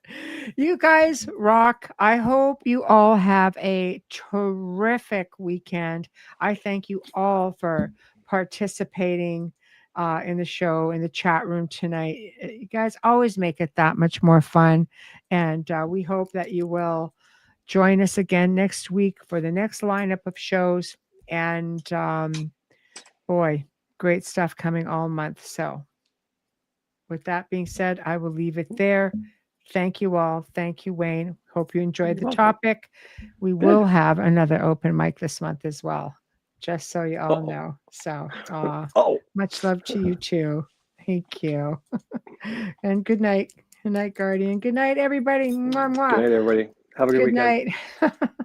You guys rock. I hope you all have a terrific weekend. I thank you all for participating in the show, in the chat room tonight. You guys always make it that much more fun. And we hope that you will join us again next week for the next lineup of shows. And boy, great stuff coming all month. So, with that being said, I will leave it there. Thank you all. Thank you, Wayne. Hope you enjoyed the topic. We will have another open mic this month as well, just so you all know. So, much love to you too. Thank you. And good night. Good night, Guardian. Good night, everybody. Mwah, mwah. Good night, everybody. Have a good Good weekend. night.